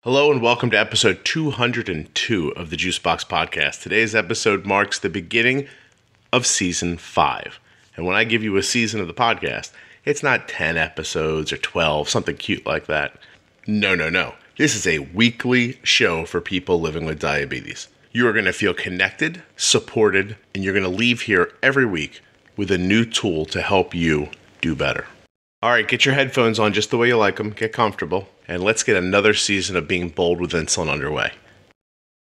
Hello and welcome to episode 202 of the Juicebox Podcast. Today's episode marks the beginning of season 5. And when I give you a season of the podcast, it's not 10 episodes or 12, something cute like that. No. This is a weekly show for people living with diabetes. You are going to feel connected, supported, and you're going to leave here every week with a new tool to help you do better. All right, get your headphones on just the way you like them, get comfortable, and let's get another season of Being Bold with Insulin underway.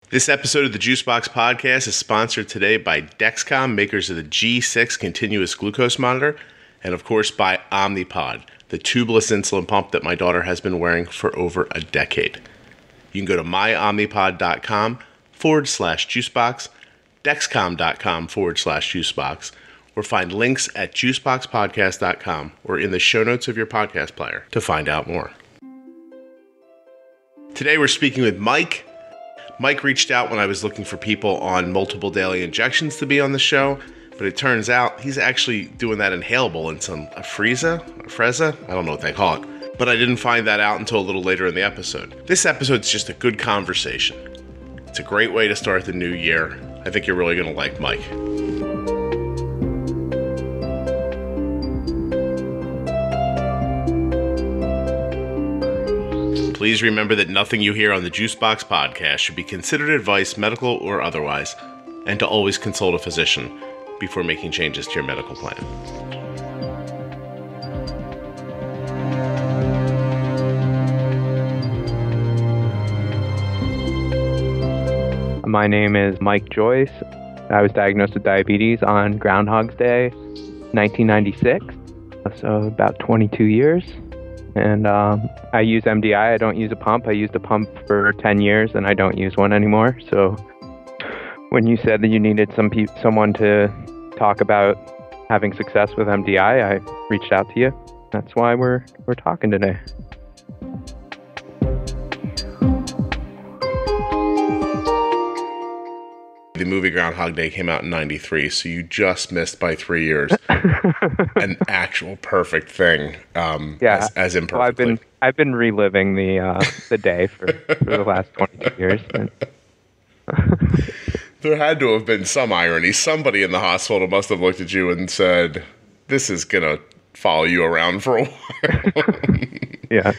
This episode of the Juicebox Podcast is sponsored today by Dexcom, makers of the G6 continuous glucose monitor, and of course by Omnipod, the tubeless insulin pump that my daughter has been wearing for over a decade. You can go to myomnipod.com/juicebox, dexcom.com/juicebox, or find links at juiceboxpodcast.com or in the show notes of your podcast player to find out more. Today we're speaking with Mike. Mike reached out when I was looking for people on multiple daily injections to be on the show, but it turns out he's actually doing that inhalable insulin, a Freza? I don't know what they call it, but I didn't find that out until a little later in the episode. This episode's just a good conversation. It's a great way to start the new year. I think you're really going to like Mike. Please remember that nothing you hear on the Juicebox Podcast should be considered advice, medical or otherwise, and to always consult a physician before making changes to your medical plan. My name is Mike Joyce. I was diagnosed with diabetes on Groundhog's Day, 1996, so about 22 years. And I use MDI. I don't use a pump. I used a pump for 10 years, and I don't use one anymore. So when you said that you needed someone to talk about having success with MDI, I reached out to you. That's why we're talking today. The movie Groundhog Day came out in 93, so you just missed by 3 years an actual perfect thing. As imperfectly. Well, I've been reliving the day for the last 22 years. There had to have been some irony. Somebody in the hospital must have looked at you and said, "This is gonna follow you around for a while." Yeah.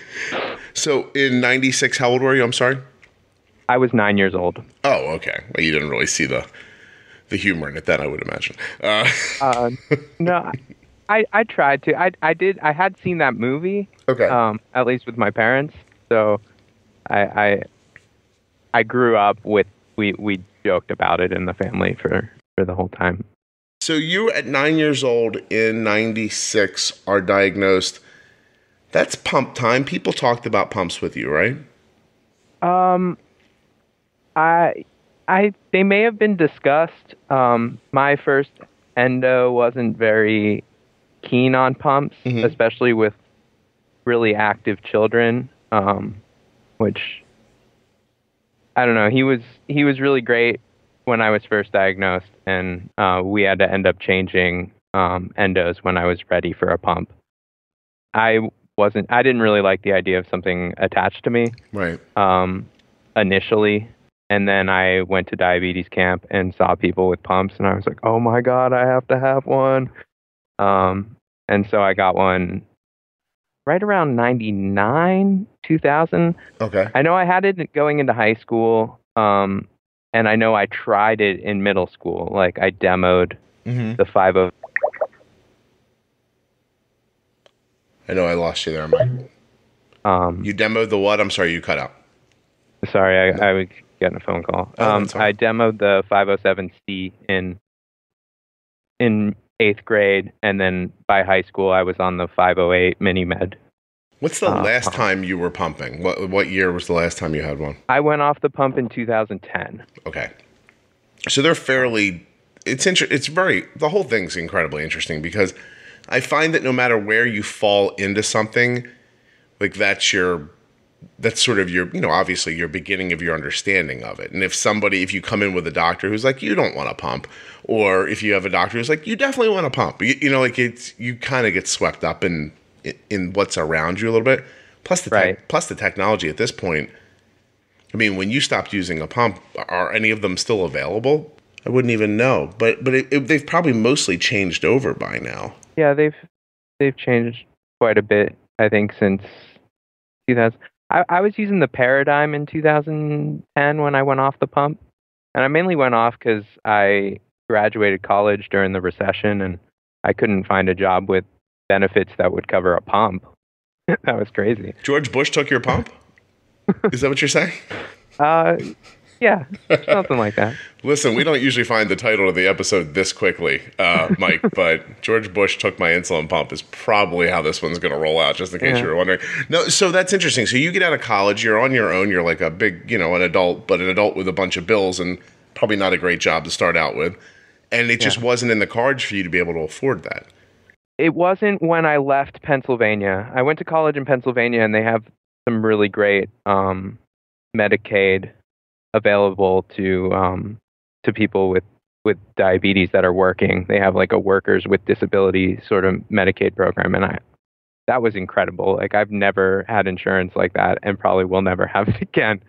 So in 96, how old were you? I'm sorry. I was 9 years old. Oh, okay. Well, you didn't really see the humor in it then, I would imagine. No, I tried to. I did. I had seen that movie. Okay. At least with my parents. So I grew up with, we joked about it in the family for the whole time. So you at 9 years old in 96 are diagnosed. That's pump time. People talked about pumps with you, right? They may have been discussed. My first endo wasn't very keen on pumps, especially with really active children, which I don't know. He was really great when I was first diagnosed, and we had to end up changing endos when I was ready for a pump. I didn't really like the idea of something attached to me. Right. Initially. And then I went to diabetes camp and saw people with pumps, and I was like, oh my God, I have to have one. And so I got one right around 99, 2000. Okay. I know I had it going into high school, and I know I tried it in middle school. Like I demoed the 50. I know I lost you there, Mike. You demoed the what? I'm sorry, you cut out. Sorry, I was getting a phone call. I demoed the 507C in 8th grade, and then by high school I was on the 508 mini med. What's the last time you were pumping? What year was the last time you had one? I went off the pump in 2010. Okay. So they're fairly, the whole thing's incredibly interesting because I find that no matter where you fall into something, like that's sort of your, obviously your beginning of your understanding of it. And if you come in with a doctor who's like, you don't want to pump, or if you have a doctor who's like, you definitely want to pump, you kind of get swept up in what's around you a little bit. Plus the technology at this point, I mean, when you stopped using a pump, are any of them still available? I wouldn't even know, but they've probably mostly changed over by now. Yeah, they've changed quite a bit, I think, since 2000. I was using the Paradigm in 2010 when I went off the pump, and I mainly went off because I graduated college during the recession, and I couldn't find a job with benefits that would cover a pump. That was crazy. George Bush took your pump? Is that what you're saying? Yeah, something like that. Listen, we don't usually find the title of the episode this quickly, Mike, but George Bush took my insulin pump is probably how this one's going to roll out, just in case you were wondering. No, so that's interesting. So you get out of college, you're on your own, you're like a big, an adult, but an adult with a bunch of bills and probably not a great job to start out with. And it just wasn't in the cards for you to be able to afford that. It wasn't when I left Pennsylvania. I went to college in Pennsylvania, and they have some really great Medicaid available to people with diabetes that are working. They have like a workers with disability sort of Medicaid program, and that was incredible. Like, I've never had insurance like that, and probably will never have it again.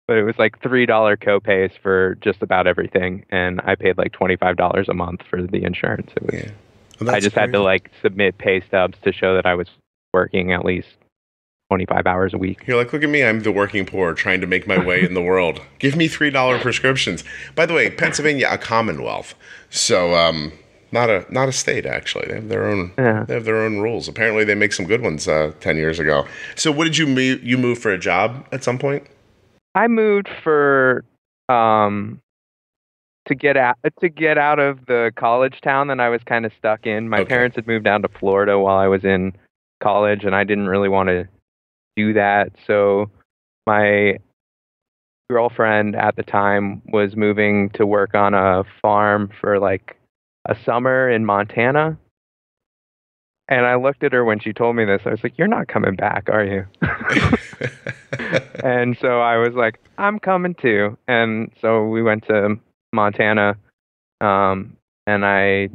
But it was like $3 copays for just about everything, and I paid like $25 a month for the insurance. It was, well, I just had to like submit pay stubs to show that I was working at least 25 hours a week. You're like, look at me, I'm the working poor trying to make my way in the world. Give me $3 prescriptions. By the way, Pennsylvania, a commonwealth. So not a state, actually. They have their own They have their own rules. Apparently they make some good ones 10 years ago. So what did you move for a job at some point? I moved for to get out of the college town that I was kind of stuck in. My parents had moved down to Florida while I was in college, and I didn't really want to do that. So my girlfriend at the time was moving to work on a farm for like a summer in Montana. And I looked at her when she told me this. I was like, "You're not coming back, are you?" And so I was like, "I'm coming too." And so we went to Montana, and I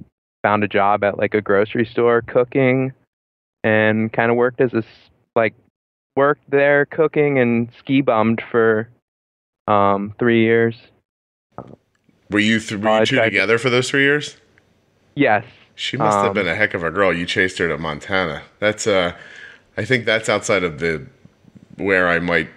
found a job at like a grocery store cooking, and kind of worked there cooking and ski bummed for 3 years. Were you two together for those 3 years? Yes. She must have been a heck of a girl. You chased her to Montana. That's I think that's outside of where I might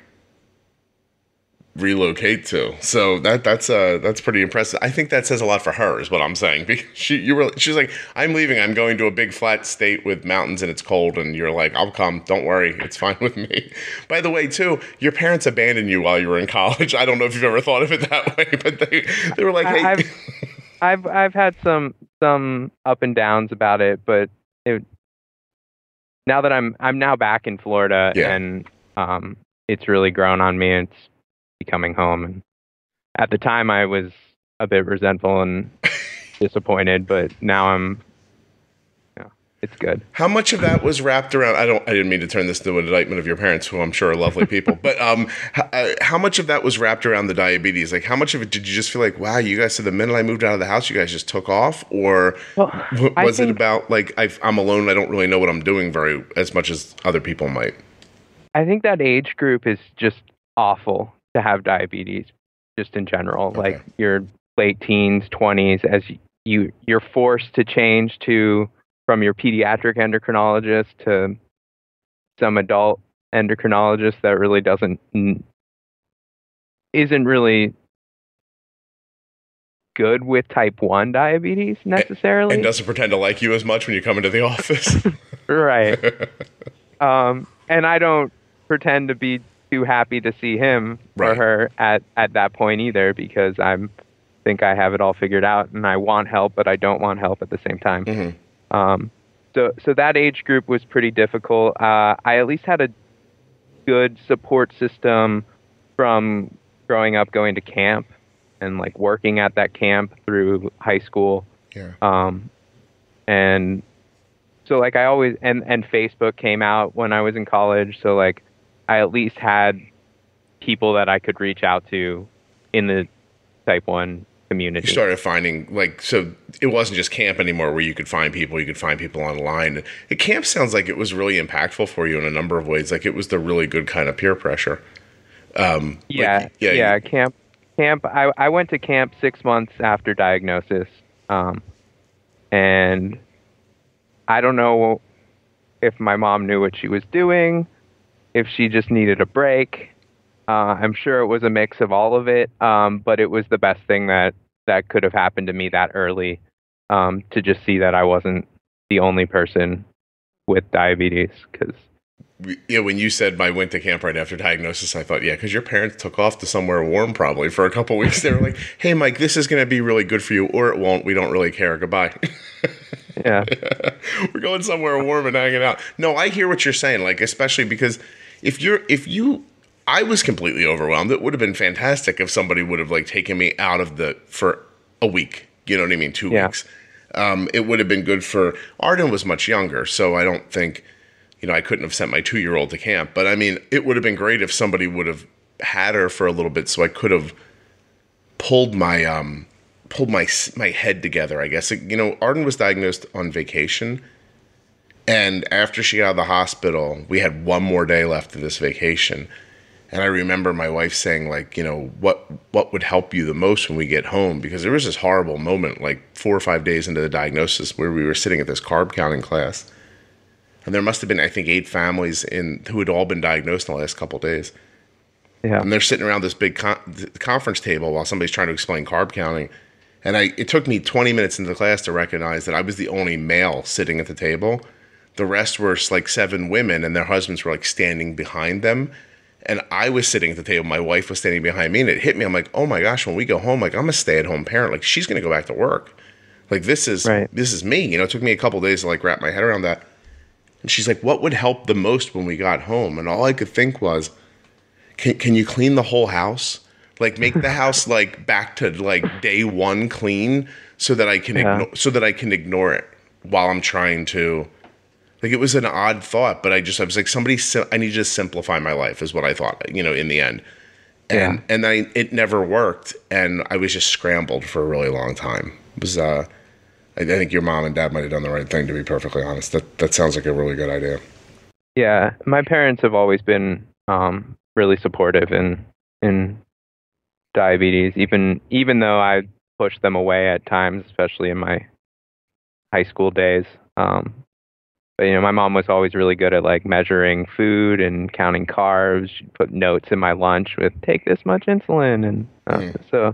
relocate to. So that's pretty impressive. I think that says a lot for her, is what I'm saying. Because she's like, "I'm leaving. I'm going to a big flat state with mountains and it's cold." And you're like, "I'll come. Don't worry. It's fine with me." By the way, too, your parents abandoned you while you were in college. I don't know if you've ever thought of it that way, but they were like, "Hey." I've had some up and downs about it, but now that I'm now back in Florida, and it's really grown on me. It's becoming home, and at the time I was a bit resentful and disappointed, but now it's good. How much of that was wrapped around? I didn't mean to turn this into an indictment of your parents, who I'm sure are lovely people. But how much of that was wrapped around the diabetes? Like, how much of it did you just feel like, wow, you guys? So the minute I moved out of the house, you guys just took off, or was it about like I'm alone? I don't really know what I'm doing as much as other people might. I think that age group is just awful to have diabetes, just in general. Okay. Like your late teens, 20s, as you're forced to change from your pediatric endocrinologist to some adult endocrinologist that really isn't really good with type 1 diabetes necessarily. And doesn't pretend to like you as much when you come into the office. Right. And I don't pretend to be too happy to see him or her at that point either, because I think I have it all figured out and I want help, but I don't want help at the same time. Mm-hmm. So that age group was pretty difficult. I at least had a good support system from growing up, going to camp and like working at that camp through high school. Yeah. And so like I always, and Facebook came out when I was in college. So like I at least had people that I could reach out to in the type 1 community. You started finding, like, so it wasn't just camp anymore where you could find people online. Camp sounds like it was really impactful for you in a number of ways. Like, it was the really good kind of peer pressure. Camp. I went to camp 6 months after diagnosis, and I don't know if my mom knew what she was doing, if she just needed a break. I'm sure it was a mix of all of it, but it was the best thing that could have happened to me that early, to just see that I wasn't the only person with diabetes. Because when you said I went to camp right after diagnosis, I thought, because your parents took off to somewhere warm probably for a couple weeks. They were like, hey, Mike, this is going to be really good for you, or it won't. We don't really care. Goodbye. Yeah. We're going somewhere warm and hanging out. No, I hear what you're saying, like, especially because I was completely overwhelmed. It would have been fantastic if somebody would have like taken me out of for a week. You know what I mean? 2 weeks. It would have been good for Arden was much younger, so I don't think, I couldn't have sent my 2-year-old to camp. But I mean, it would have been great if somebody would have had her for a little bit, so I could have pulled my head together, I guess. Arden was diagnosed on vacation, and after she got out of the hospital, we had one more day left of this vacation. And I remember my wife saying, like, what would help you the most when we get home? Because there was this horrible moment, like 4 or 5 days into the diagnosis, where we were sitting at this carb counting class. And there must have been, I think, 8 families who had all been diagnosed in the last couple of days. Yeah. And they're sitting around this big conference table while somebody's trying to explain carb counting. And it took me 20 minutes into the class to recognize that I was the only male sitting at the table. The rest were like 7 women, and their husbands were like standing behind them. And I was sitting at the table. My wife was standing behind me, and it hit me. I'm like, oh my gosh, when we go home, like, I'm a stay-at-home parent. Like, she's going to go back to work. Like, this is me. It took me a couple of days to like wrap my head around that. And she's like, what would help the most when we got home? And all I could think was, can you clean the whole house? Like, make the house like back to like day one clean, so that I can ignore it while I'm trying to. Like, it was an odd thought, but I was like, I need to just simplify my life is what I thought, in the end. And it never worked, and I was just scrambled for a really long time. It was, I think your mom and dad might have done the right thing, to be perfectly honest. That sounds like a really good idea. Yeah, my parents have always been really supportive in diabetes, even though I pushed them away at times, especially in my high school days. But, my mom was always really good at like measuring food and counting carbs. She'd put notes in my lunch with take this much insulin. And so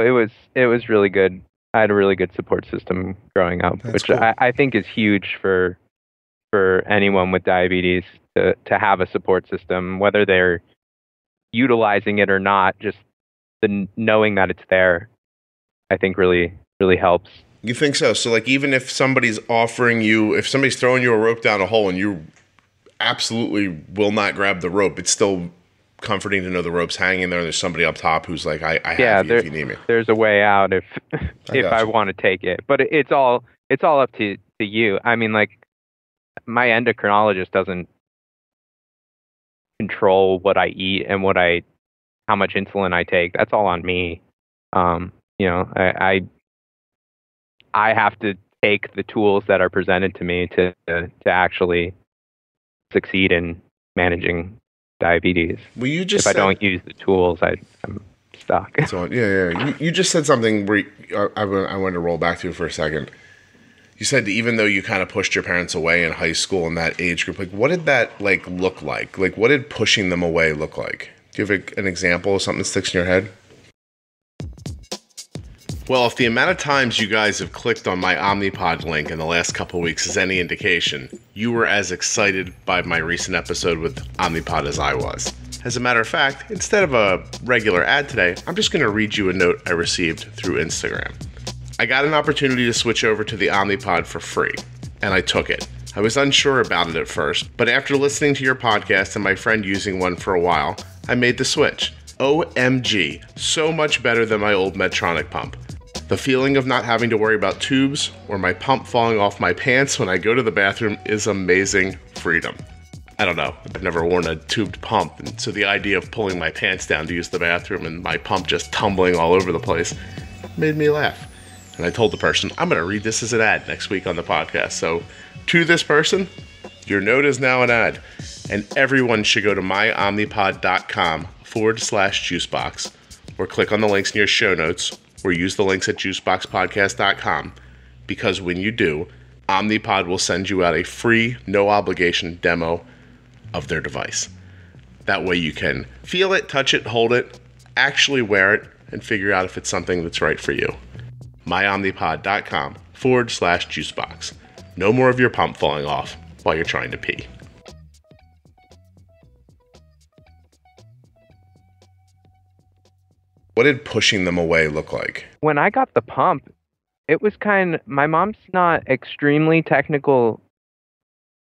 it was really good. I had a really good support system growing up, which cool. I think is huge for anyone with diabetes to have a support system, whether they're utilizing it or not. Just the knowing that it's there, I think really, really helps. You think so? So, like, even if somebody's throwing you a rope down a hole and you absolutely will not grab the rope, it's still comforting to know the rope's hanging there and there's somebody up top who's like, I have you if you need me. There's a way out if I want to take it. But it's all up to you. I mean, like, my endocrinologist doesn't control what I eat and how much insulin I take. That's all on me. I have to take the tools that are presented to me to actually succeed in managing diabetes. Well, if I don't use the tools, I'm stuck. So, You just said something where I wanted to roll back to for a second. You said even though you kind of pushed your parents away in high school in that age group, like, what did that like look like? Like, what did pushing them away look like? Do you have an example of something that sticks in your head? Well, if the amount of times you guys have clicked on my Omnipod link in the last couple of weeks is any indication, you were as excited by my recent episode with Omnipod as I was. As a matter of fact, instead of a regular ad today, I'm just going to read you a note I received through Instagram. I got an opportunity to switch over to the Omnipod for free, and I took it. I was unsure about it at first, but after listening to your podcast and my friend using one for a while, I made the switch. OMG, so much better than my old Medtronic pump. The feeling of not having to worry about tubes or my pump falling off my pants when I go to the bathroom is amazing freedom. I don't know. I've never worn a tubed pump, and so the idea of pulling my pants down to use the bathroom and my pump just tumbling all over the place made me laugh. And I told the person, I'm going to read this as an ad next week on the podcast. So to this person, your note is now an ad. And everyone should go to myomnipod.com/juicebox or click on the links in your show notes or use the links at juiceboxpodcast.com, because when you do, Omnipod will send you out a free, no obligation demo of their device. That way you can feel it, touch it, hold it, actually wear it, and figure out if it's something that's right for you. myomnipod.com/juicebox. No more of your pump falling off while you're trying to pee. What did pushing them away look like? When I got the pump, it was my mom's not extremely technical,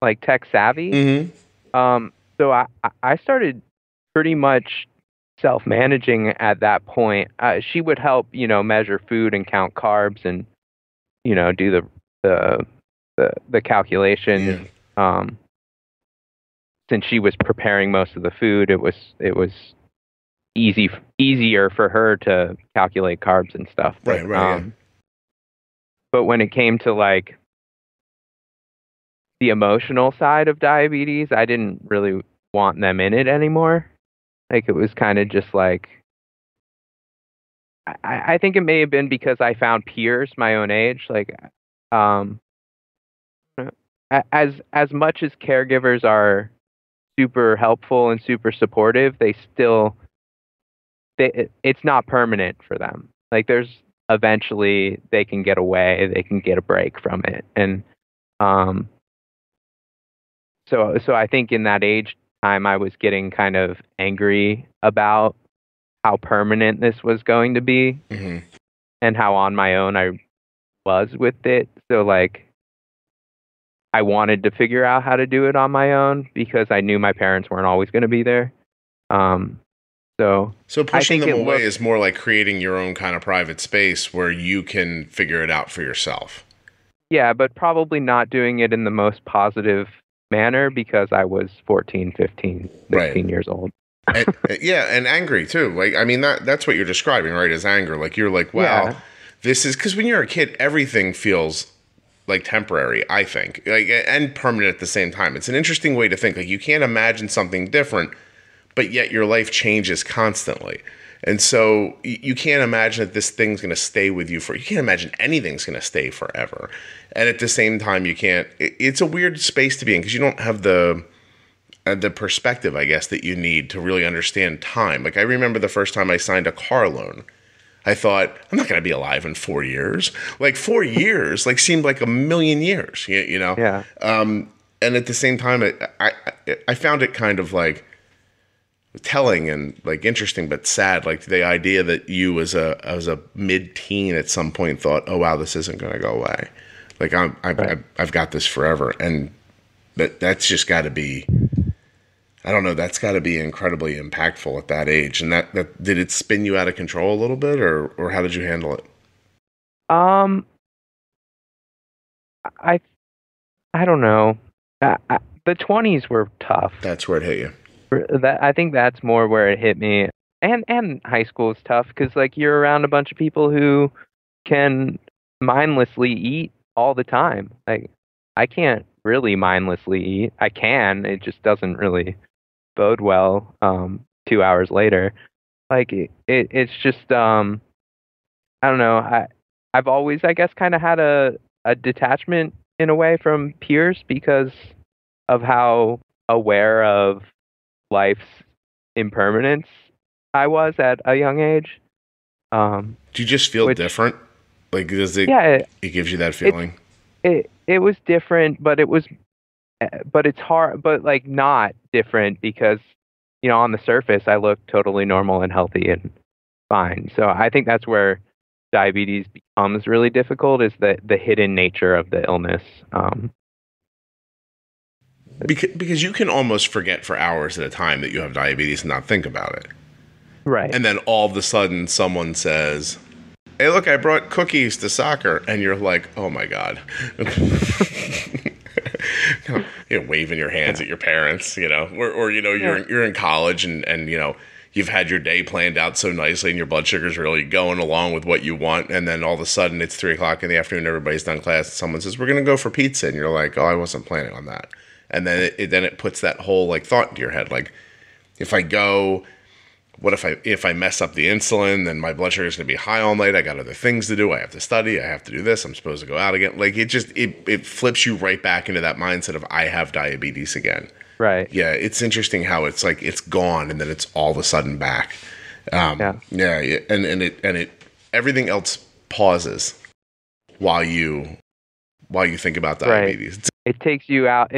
like tech savvy. Mm-hmm. So I started pretty much self-managing at that point. She would help, measure food and count carbs and, do the calculation. Yeah. Since she was preparing most of the food, it was easier for her to calculate carbs and stuff. Right. Yeah. But when it came to like the emotional side of diabetes, I didn't really want them in it anymore. Like, it was kind of just like, I think it may have been because I found peers my own age. Like, as much as caregivers are super helpful and super supportive, it's not permanent for them. Like, eventually they can get away, they can get a break from it. And, so I think in that age time, I was getting kind of angry about how permanent this was going to be, mm-hmm. and how on my own I was with it. So like, I wanted to figure out how to do it on my own because I knew my parents weren't always going to be there. So pushing them away is more like creating your own kind of private space where you can figure it out for yourself. Yeah, but probably not doing it in the most positive manner because I was 14, 15, 16 years old. and angry too. Like, I mean, that's what you're describing, right? As anger. Like, you're like, wow, this is, because when you're a kid, everything feels like temporary, I think, like, and permanent at the same time. It's an interesting way to think. Like, you can't imagine something different, but yet your life changes constantly. And so you can't imagine that this thing's going to stay with you you can't imagine anything's going to stay forever. And at the same time, it's a weird space to be in because you don't have the perspective, I guess, that you need to really understand time. Like, I remember the first time I signed a car loan, I thought, I'm not going to be alive in 4 years. Like, 4 years, seemed like a million years, you know? Yeah. And at the same time, I found it kind of like telling and like interesting but sad, like the idea that you as a mid-teen at some point thought, oh wow, this isn't going to go away, like I've got this forever. And that's just got to be, I don't know, that's got to be incredibly impactful at that age. And that did it spin you out of control a little bit, or how did you handle it? I don't know. The 20s were tough. That's where it hit you. I think that's more where it hit me. And high school is tough because like you're around a bunch of people who can mindlessly eat all the time. Like, I can't really mindlessly eat. I can. It just doesn't really bode well 2 hours later. Like, it's just I don't know. I've always, I guess, kind of had a detachment in a way from peers because of how aware of life's impermanence I was at a young age. Do you just feel different? Like, does it? Yeah, it gives you that feeling. It was different, but it's hard, but like not different because, you know, on the surface I look totally normal and healthy and fine. So I think that's where diabetes becomes really difficult, is the hidden nature of the illness. Because you can almost forget for hours at a time that you have diabetes and not think about it. Right. And then all of a sudden someone says, hey, look, I brought cookies to soccer. And you're like, oh my God. You know, waving your hands at your parents, you know, or you know, you're in college and you know, you've had your day planned out so nicely and your blood sugar's really going along with what you want. And then all of a sudden it's 3:00 in the afternoon, everybody's done class, and someone says, we're going to go for pizza. And you're like, oh, I wasn't planning on that. And then it puts that whole like thought into your head. Like, if I go, what if I mess up the insulin, then my blood sugar is going to be high all night. I got other things to do. I have to study. I have to do this. I'm supposed to go out again. Like, it flips you right back into that mindset of I have diabetes again. Right. Yeah. It's interesting how it's like, it's gone and then it's all of a sudden back. Yeah. And it everything else pauses while you think about diabetes. Right. It takes you out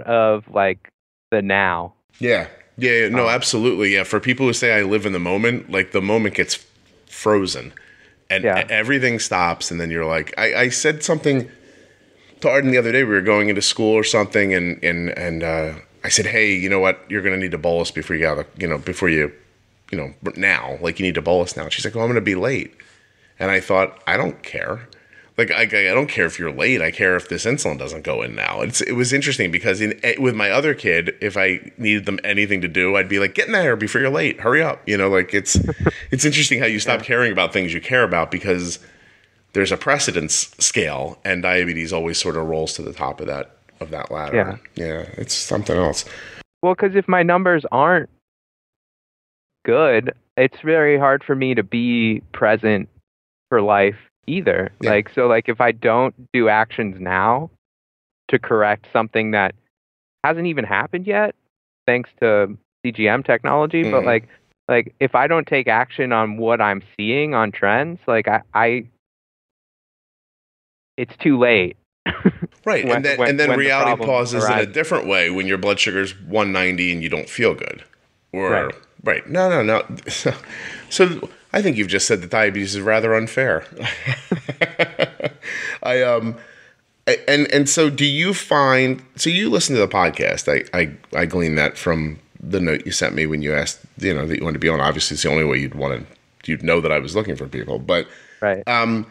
of like the now. Yeah. Yeah, no, absolutely. Yeah, for people who say I live in the moment, like the moment gets frozen and everything stops. And then you're like, I said something to Arden the other day. We were going into school or something. And I said, hey, you know what? You're going to need to bolus before you now, like you need to bolus now. And she's like, oh, I'm going to be late. And I thought, I don't care. Like, I don't care if you're late. I care if this insulin doesn't go in now. It was interesting because with my other kid, if I needed them anything to do, I'd be like, get in there before you're late. Hurry up. Like it's interesting how you stop caring about things you care about because there's a precedence scale, and diabetes always sort of rolls to the top of that ladder. Yeah, it's something else. Well, because if my numbers aren't good, it's very hard for me to be present for life either. Yeah. Like if I don't do actions now to correct something that hasn't even happened yet, thanks to CGM technology, but like if I don't take action on what I'm seeing on trends, like it's too late. Right. And then reality pauses in a different way when your blood sugar's 190 and you don't feel good. Or right. No. So I think you've just said that diabetes is rather unfair. And so do you find, so you listen to the podcast, I gleaned that from the note you sent me when you asked, that you wanted to be on. Obviously it's the only way you'd know that I was looking for people, but, and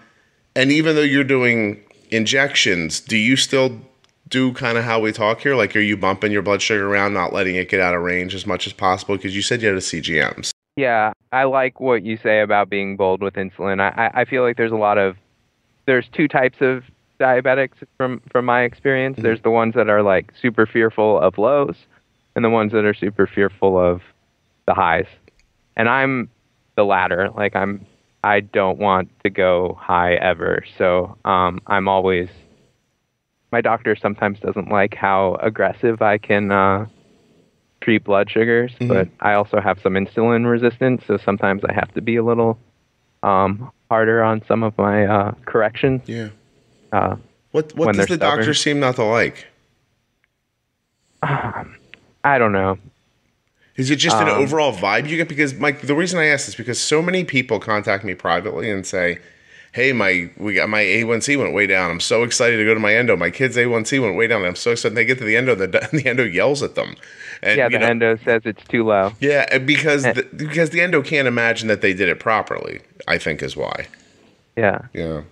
even though you're doing injections, do you still do kind of how we talk here? Like, are you bumping your blood sugar around, not letting it get out of range as much as possible? Because you said you had a CGM. Yeah, I like what you say about being bold with insulin. I feel like there's two types of diabetics from my experience. Mm-hmm. There's the ones that are like super fearful of lows and the ones that are super fearful of the highs. And I'm the latter. Like I don't want to go high ever. So I'm always, my doctor sometimes doesn't like how aggressive I can treat blood sugars, but I also have some insulin resistance, so sometimes I have to be a little harder on some of my corrections. Yeah. What does the doctor seem not to like? I don't know. Is it just an overall vibe you get? Because Mike, the reason I ask is because so many people contact me privately and say, hey, my A1C went way down. I'm so excited to go to my endo. My kid's A1C went way down. I'm so excited. They get to the endo, the endo yells at them. And, the endo says it's too low. Yeah, because the endo can't imagine that they did it properly, I think is why. Yeah. Yeah.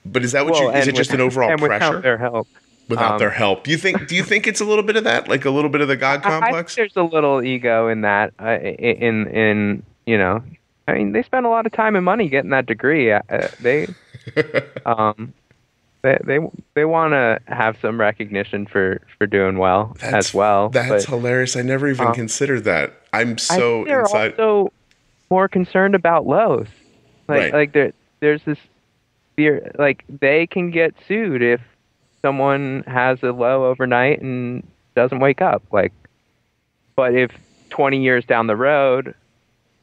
But is that is it just an overall pressure? Without their help. Without their help. Do you think it's a little bit of that? Like a little bit of the God complex? I think there's a little ego in that, I mean, they spend a lot of time and money getting that degree. They want to have some recognition for doing well as well. That's hilarious. I never even considered that. I'm so they're also more concerned about lows. Like there's this fear. Like they can get sued if someone has a low overnight and doesn't wake up. Like, but if 20 years down the road,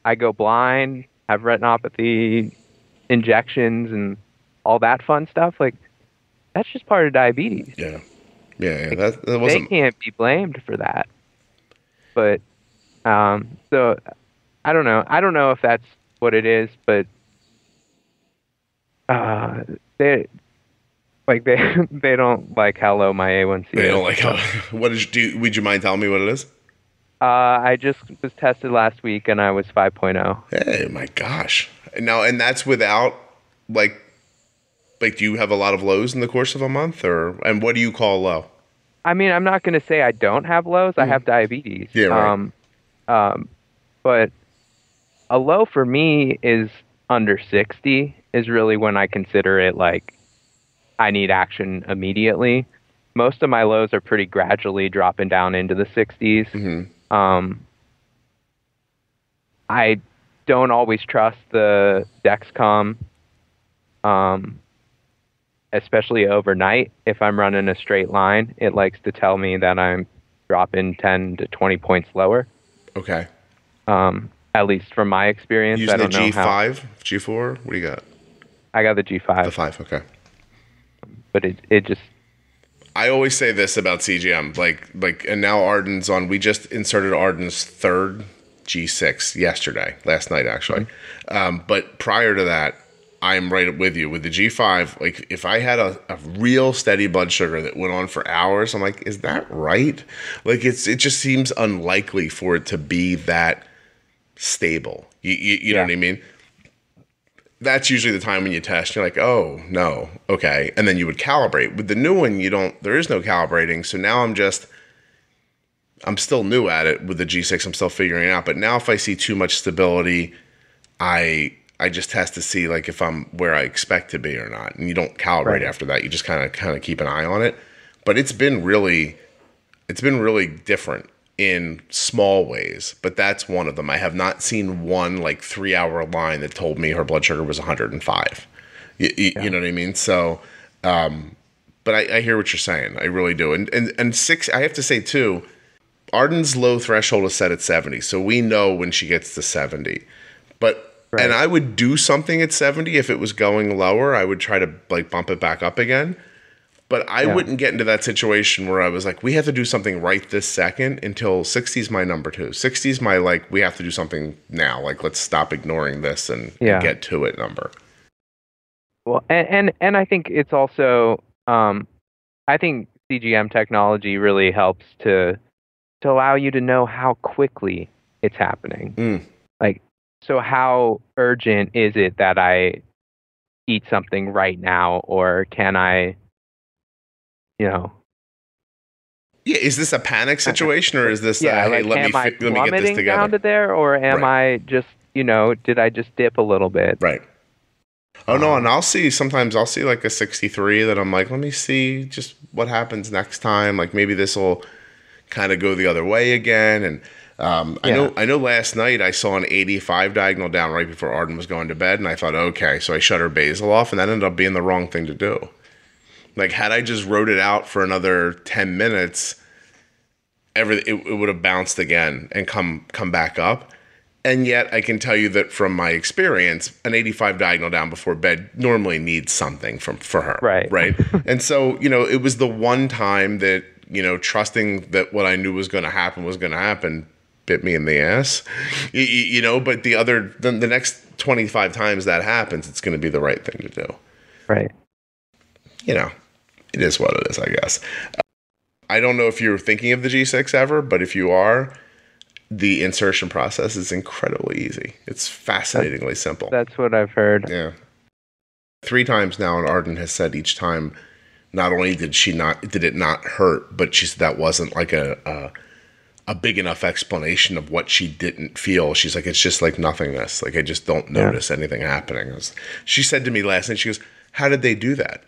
I go blind, have retinopathy, injections, and all that fun stuff, like, that's just part of diabetes. Yeah. Like, that wasn't... They can't be blamed for that. But, so, I don't know. I don't know if that's what it is, but they don't like how low my A1C is. They don't like how... Would you mind telling me what it is? I just was tested last week and I was 5.0. Hey, my gosh. Now, and that's without, like, do you have a lot of lows in the course of a month? And what do you call low? I mean, I'm not going to say I don't have lows. I have diabetes. Yeah, right. But a low for me is under 60 is really when I consider it like I need action immediately. most of my lows are pretty gradually dropping down into the 60s. Mm-hmm. I don't always trust the Dexcom, especially overnight. If I'm running a straight line, it likes to tell me that I'm dropping 10 to 20 points lower. Okay. At least from my experience. Using I don't the know G5, G4? What do you got? I got the G5. The 5, okay. But it just... I always say this about CGM, and now Arden's on. We just inserted Arden's third G6 last night actually. Mm-hmm. But prior to that, I'm right with you with the G5. Like if I had a real steady blood sugar that went on for hours, I'm like, is that right? Like it just seems unlikely for it to be that stable. You know what I mean? That's usually the time when you test. You're like, oh no, okay, and then you would calibrate. With the new one, there is no calibrating. So now I'm still new at it with the G6. I'm still figuring it out. But now if I see too much stability, I just test to see like if I'm where I expect to be or not. And you don't calibrate after that. You just kind of keep an eye on it. But it's been really different in small ways. But that's one of them. I have not seen one like 3-hour line that told me her blood sugar was 105. You know what I mean? So, but I hear what you're saying. I really do. And 6, I have to say too, Arden's low threshold is set at 70, so we know when she gets to 70. But and I would do something at 70 if it was going lower. I would try to like bump it back up again. But I wouldn't get into that situation where I was like, we have to do something right this second until 60 is my number 2. 60 is my like, we have to do something now. Like, let's stop ignoring this and get to it number. Well, and I think it's also, I think CGM technology really helps to allow you to know how quickly it's happening. Like, so how urgent is it that I eat something right now, or can I, Yeah, is this a panic situation, or is this hey, let me get this together? Down to there, or am I just, did I just dip a little bit? Right. Oh no, and sometimes I'll see like a 63 that I'm like, let me see just what happens next time. Like maybe this will kind of go the other way again. And I know last night I saw an 85 diagonal down right before Arden was going to bed, and I thought, okay, so I shut her basal off, and that ended up being the wrong thing to do. Like had I just wrote it out for another 10 minutes, it would have bounced again and come back up. And yet I can tell you that from my experience, an 85 diagonal down before bed normally needs something for her. Right. And so, it was the one time that, trusting that what I knew was going to happen bit me in the ass, but the next 25 times that happens, it's going to be the right thing to do. Right. It is what it is, I guess. I don't know if you're thinking of the G6 ever, but if you are, the insertion process is incredibly easy. It's fascinatingly simple. That's what I've heard. Yeah. 3 times now, and Arden has said each time, not only did it not hurt, but she said that wasn't like a big enough explanation of what she didn't feel. She's like, it's just like nothingness. Like I just don't notice anything happening. She said to me last night, she goes, how did they do that?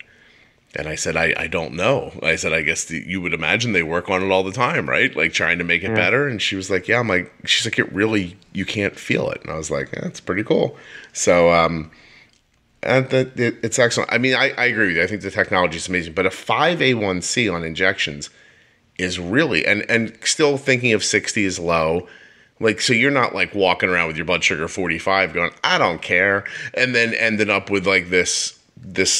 And I said, I don't know. I said, I guess you would imagine they work on it all the time, right? Like trying to make it better. And she was like, yeah. She's like, you can't feel it. And I was like, that's pretty cool. So, it's excellent. I mean, I agree with you. I think the technology is amazing. But a 5A1C on injections is really, and still thinking of 60 is low. Like, so you're not like walking around with your blood sugar 45 going, I don't care. And then ending up with like this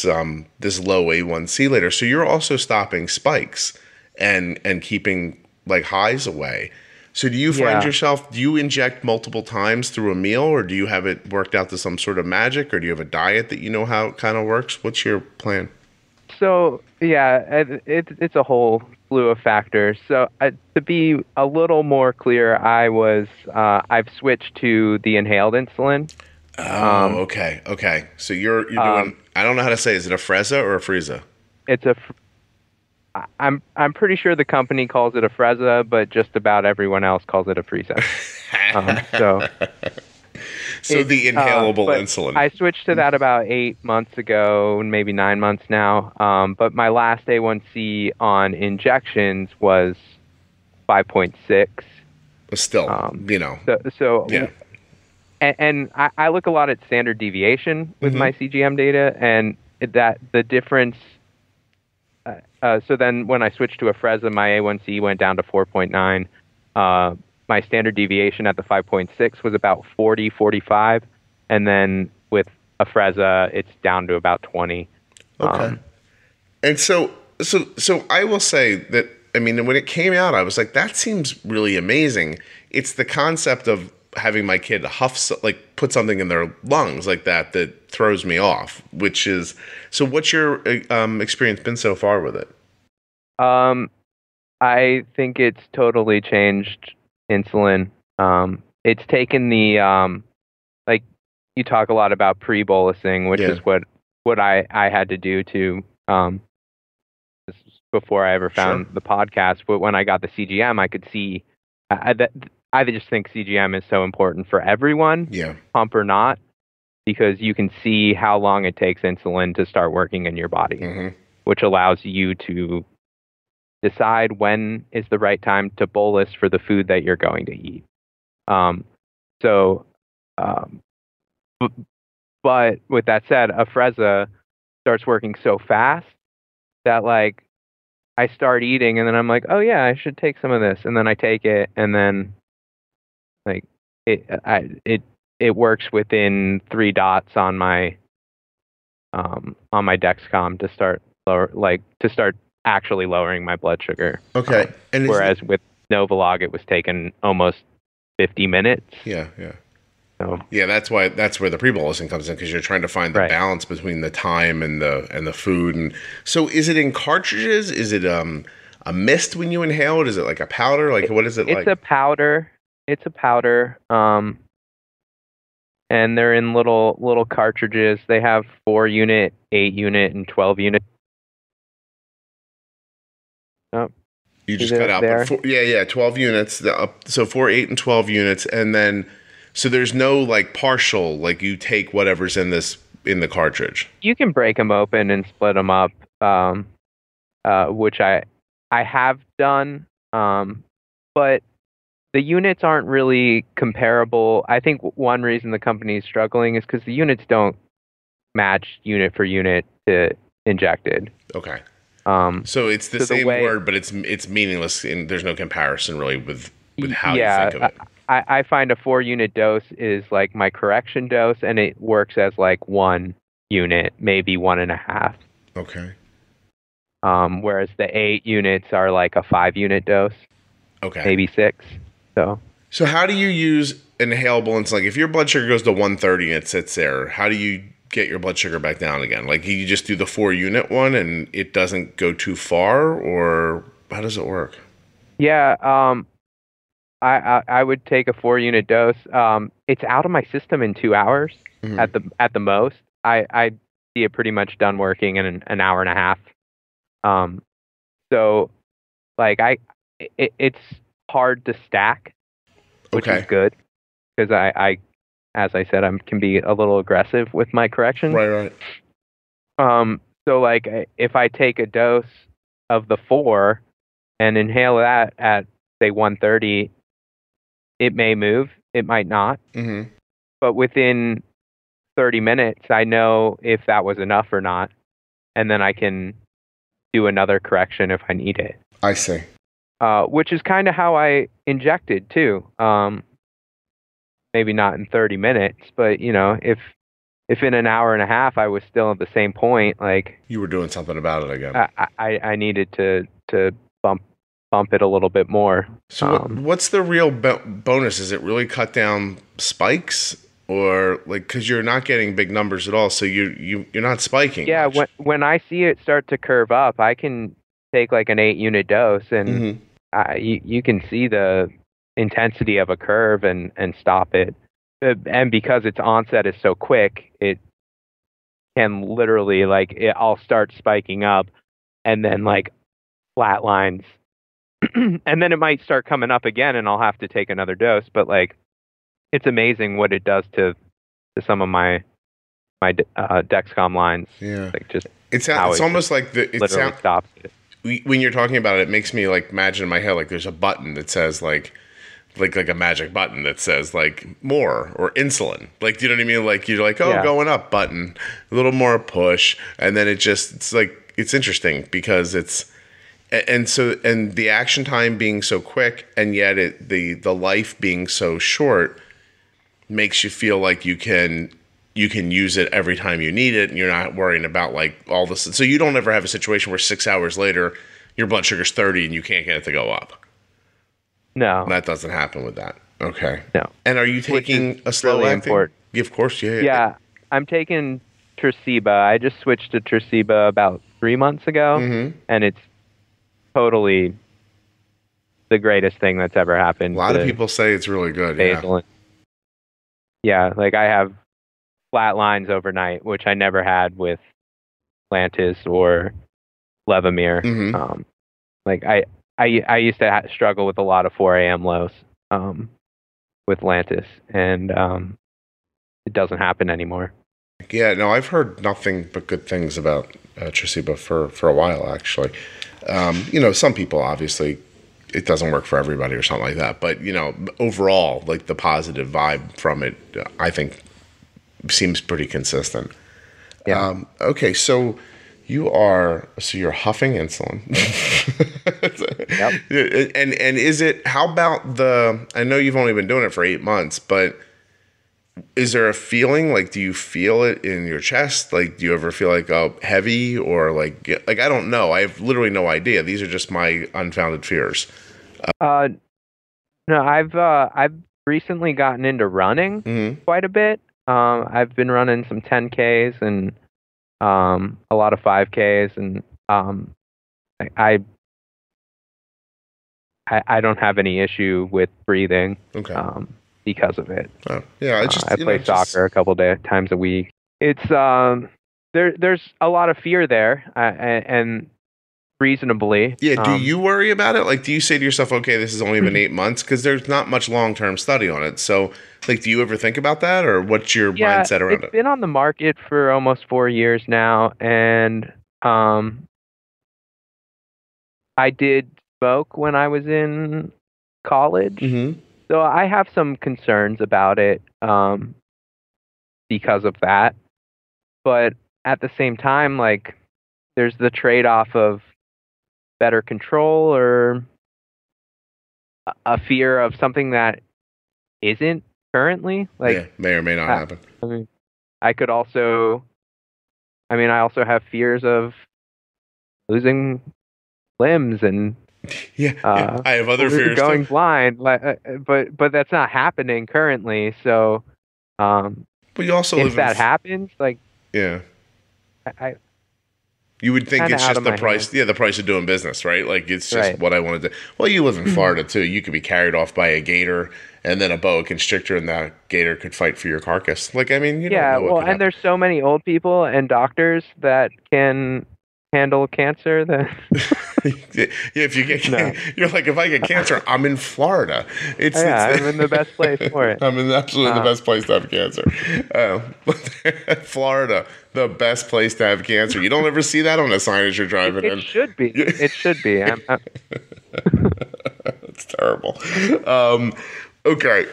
low A1C later. So you're also stopping spikes and keeping like highs away. So do you find yourself, do you inject multiple times through a meal, or do you have it worked out to some sort of magic, or do you have a diet that you know how it kind of works? What's your plan? So it's a whole slew of factors. So to be a little more clear, I've switched to the inhaled insulin. Oh, okay. So you're doing, I don't know how to say, is it a Freza or a Frieza? It's I'm pretty sure the company calls it a Freza, but just about everyone else calls it a Frieza. So the inhalable but insulin. I switched to that about 8 months ago, maybe 9 months now. But my last A1C on injections was 5.6. Still, So yeah. And I look a lot at standard deviation with my CGM data, and that the difference. So then when I switched to Afrezza, my A1C went down to 4.9. My standard deviation at the 5.6 was about 40, 45. And then with Afrezza, it's down to about 20. Okay. And so I will say that, I mean, when it came out, I was like, that seems really amazing. It's the concept of having my kid put something in their lungs like that throws me off, which is, so what's your experience been so far with it? I think it's totally changed insulin. It's taken the, like you talk a lot about pre-bolusing, which is what I had to do to, before I ever found the podcast. But when I got the CGM, I could see I just think CGM is so important for everyone, pump or not, because you can see how long it takes insulin to start working in your body, which allows you to decide when is the right time to bolus for the food that you're going to eat. But with that said, Afrezza starts working so fast that like I start eating and then I'm like, oh yeah, I should take some of this, and then I take it, and then like it works within 3 dots on my Dexcom to start actually lowering my blood sugar. Okay. And whereas with Novolog, it was taken almost 50 minutes. Yeah. So, yeah, that's where the pre-bolusing comes in, because you're trying to find the balance between the time and the food. And so, is it in cartridges? Is it a mist when you inhale it? Is it like a powder? Like, what is it like? It's a powder. It's a powder. And they're in little cartridges. They have 4-unit, 8-unit, and 12-unit. Oh, you just cut out. There. 12 units. So 4, 8, and 12 units, and then so there's no like partial, like you take whatever's in the cartridge. You can break them open and split them up, which I have done, but the units aren't really comparable. I think one reason the company is struggling is because the units don't match unit for unit to injected. Okay. So it's the same word, but it's meaningless, and there's no comparison really with how you think of it. I find a 4-unit dose is like my correction dose, and it works as like 1 unit, maybe 1.5. Okay. Whereas the 8 units are like a 5-unit dose. Okay. Maybe 6. So how do you use inhalable insulin? Like if your blood sugar goes to 130 and it sits there, how do you get your blood sugar back down again? Like you just do the 4-unit one and it doesn't go too far, or how does it work? Yeah, I would take a 4-unit dose. It's out of my system in 2 hours at the most. I see it pretty much done working in an hour and a half. So like it's hard to stack, which is good, because I as I said, I can be a little aggressive with my corrections. Right. So like if I take a dose of the 4 and inhale that at say 130, it may move, it might not. But within 30 minutes, I know if that was enough or not, and then I can do another correction if I need it. I see. Which is kind of how I injected too. Maybe not in 30 minutes, but you know, if in an hour and a half I was still at the same point, like you were doing something about it again. I needed to bump it a little bit more. So what's the real bonus? Is it really cut down spikes, or like, because you're not getting big numbers at all, so you're not spiking? Yeah, much. when I see it start to curve up, I can take like an 8-unit dose, and you can see the intensity of a curve and stop it. And because its onset is so quick, it can literally I'll start spiking up and then like flatlines. And then it might start coming up again and I'll have to take another dose. But like, it's amazing what it does to to some of my Dexcom lines. Yeah. Like just it's how it almost like literally stops it. When you're talking about it, it makes me like imagine in my head like there's a button that says like a magic button that says like more or insulin. Like, do you know what I mean? Like you're like, going up button, a little more push, and then it's like it's interesting because it's and the action time being so quick and yet the life being so short makes you feel like you can use it every time you need it, and you're not worrying about like all this. So you don't ever have a situation where 6 hours later your blood sugar's 30 and you can't get it to go up. No, that doesn't happen with that. Okay. No. And are you taking a slow really acting? Important. Yeah, of course. Yeah. Yeah, I'm taking Tresiba. I just switched to Tresiba about 3 months ago, and it's totally the greatest thing that's ever happened. A lot of people say it's really good. Yeah. Yeah, like I have flat lines overnight, which I never had with Lantus or Levemir. Like I used to struggle with a lot of 4 a.m. lows with Lantus, and it doesn't happen anymore. Yeah, no, I've heard nothing but good things about Tresiba for a while, actually. Some people, obviously, it doesn't work for everybody or something like that. But, overall, like the positive vibe from it, I think, seems pretty consistent. Yeah. Okay, so you're huffing insulin. Yep. And is it, how about I know you've only been doing it for 8 months, but is there a feeling, like, do you feel it in your chest? Like, do you ever feel like heavy or like I don't know. I have literally no idea. These are just my unfounded fears. No, I've recently gotten into running quite a bit. I've been running some 10Ks and a lot of 5Ks, and I don't have any issue with breathing. Okay. Because of it. Oh, yeah, I play soccer a couple times a week. It's there's a lot of fear there, and reasonably. Yeah. Do you worry about it? Like, do you say to yourself, "Okay, this has only been 8 months," because there's not much long-term study on it. So, like, do you ever think about that, or what's your mindset around it? It's been on the market for almost 4 years now, and I did smoke when I was in college. So I have some concerns about it because of that. But at the same time, like, there's the trade-off of better control or a fear of something that isn't currently. Like, may or may not happen. I mean, I also have fears of losing limbs and I have other fears going blind, but that's not happening currently. So, but you also if that happens, like, yeah, you would think it's just the price. Yeah, the price of doing business, right? Like, it's just what I wanted to. Well, you live in Florida too. You could be carried off by a gator and then a boa constrictor, and that gator could fight for your carcass. Like, I mean, you don't know what could happen. There's so many old people and doctors that can handle cancer that if you get you're like, if I get cancer, I'm in Florida. I'm in the best place for it. I'm in absolutely the best place to have cancer. Florida, the best place to have cancer. You don't ever see that on a sign as you're driving in. It should be. It should be. It's terrible. Okay,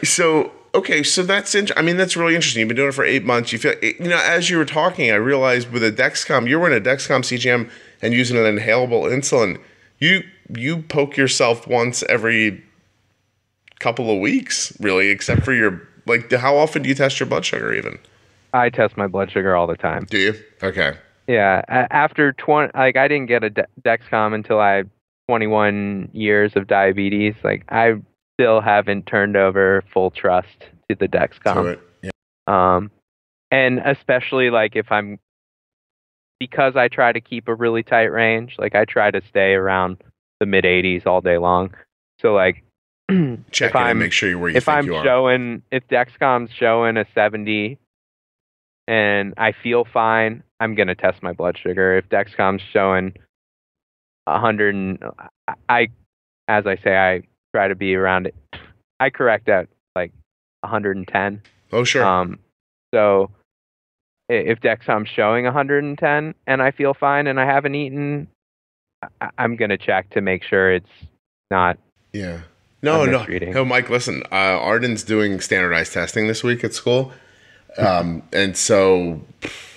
so that's that's really interesting. You've been doing it for 8 months. You feel, as you were talking, I realized with a Dexcom, you're wearing a Dexcom CGM and using an inhalable insulin. You poke yourself once every couple of weeks, really, except for your, like, how often do you test your blood sugar even? I test my blood sugar all the time. Do you? Okay. Yeah, after 20, like, I didn't get a Dexcom until I had 21 years of diabetes. Like, I still haven't turned over full trust to the Dexcom. To it. Yeah. And especially, like, because I try to keep a really tight range, like, I try to stay around the mid 80s all day long. So, like, check it and make sure you're where you think you are. If Dexcom's showing a 70 and I feel fine, I'm going to test my blood sugar. If Dexcom's showing 100, as I say, I try to be around it. I correct at like 110. Oh, sure. So if Dexcom's showing 110 and I feel fine and I haven't eaten, I'm going to check to make sure it's not. Yeah. No. Misreading. Hey, Mike, listen, Arden's doing standardized testing this week at school. And so,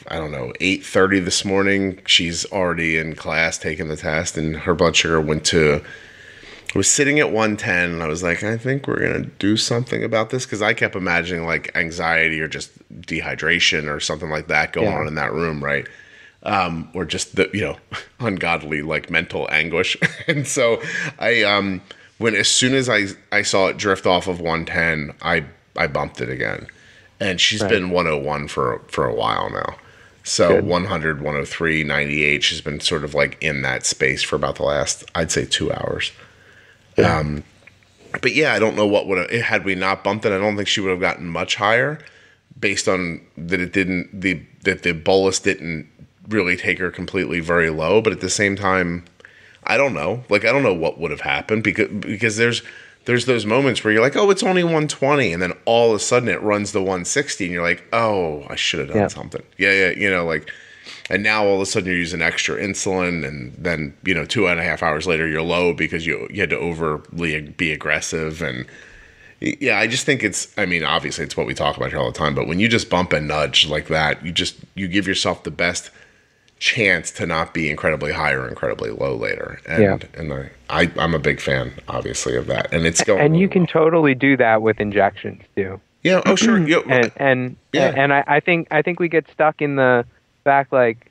I don't know, 8:30 this morning, she's already in class taking the test, and her blood sugar was sitting at 110, and I was like, I think we're going to do something about this, because I kept imagining like anxiety or just dehydration or something like that going on in that room, right? Or just the, ungodly like mental anguish. And so as soon as I saw it drift off of 110, I bumped it again. And she's been 101 for a while now. So good. 100, 103, 98, she's been sort of like in that space for about the last, I'd say, 2 hours. Yeah. But yeah, I don't know what would have, had we not bumped it, I don't think she would have gotten much higher, based on that that the bolus didn't really take her completely very low. But at the same time, I don't know. Like, I don't know what would have happened, because there's those moments where you're like, oh, it's only 120, and then all of a sudden it runs to 160, and you're like, oh, I should have done something. Yeah, and now all of a sudden you're using extra insulin, and then 2.5 hours later you're low because you had to overly be aggressive. And yeah, I just think obviously it's what we talk about here all the time, but when you just bump and nudge like that, you give yourself the best chance to not be incredibly high or incredibly low later. And I'm a big fan, obviously, of that. And it's going. And you can totally do that with injections too. Yeah. Oh, sure. And I think we get stuck in the fact, like,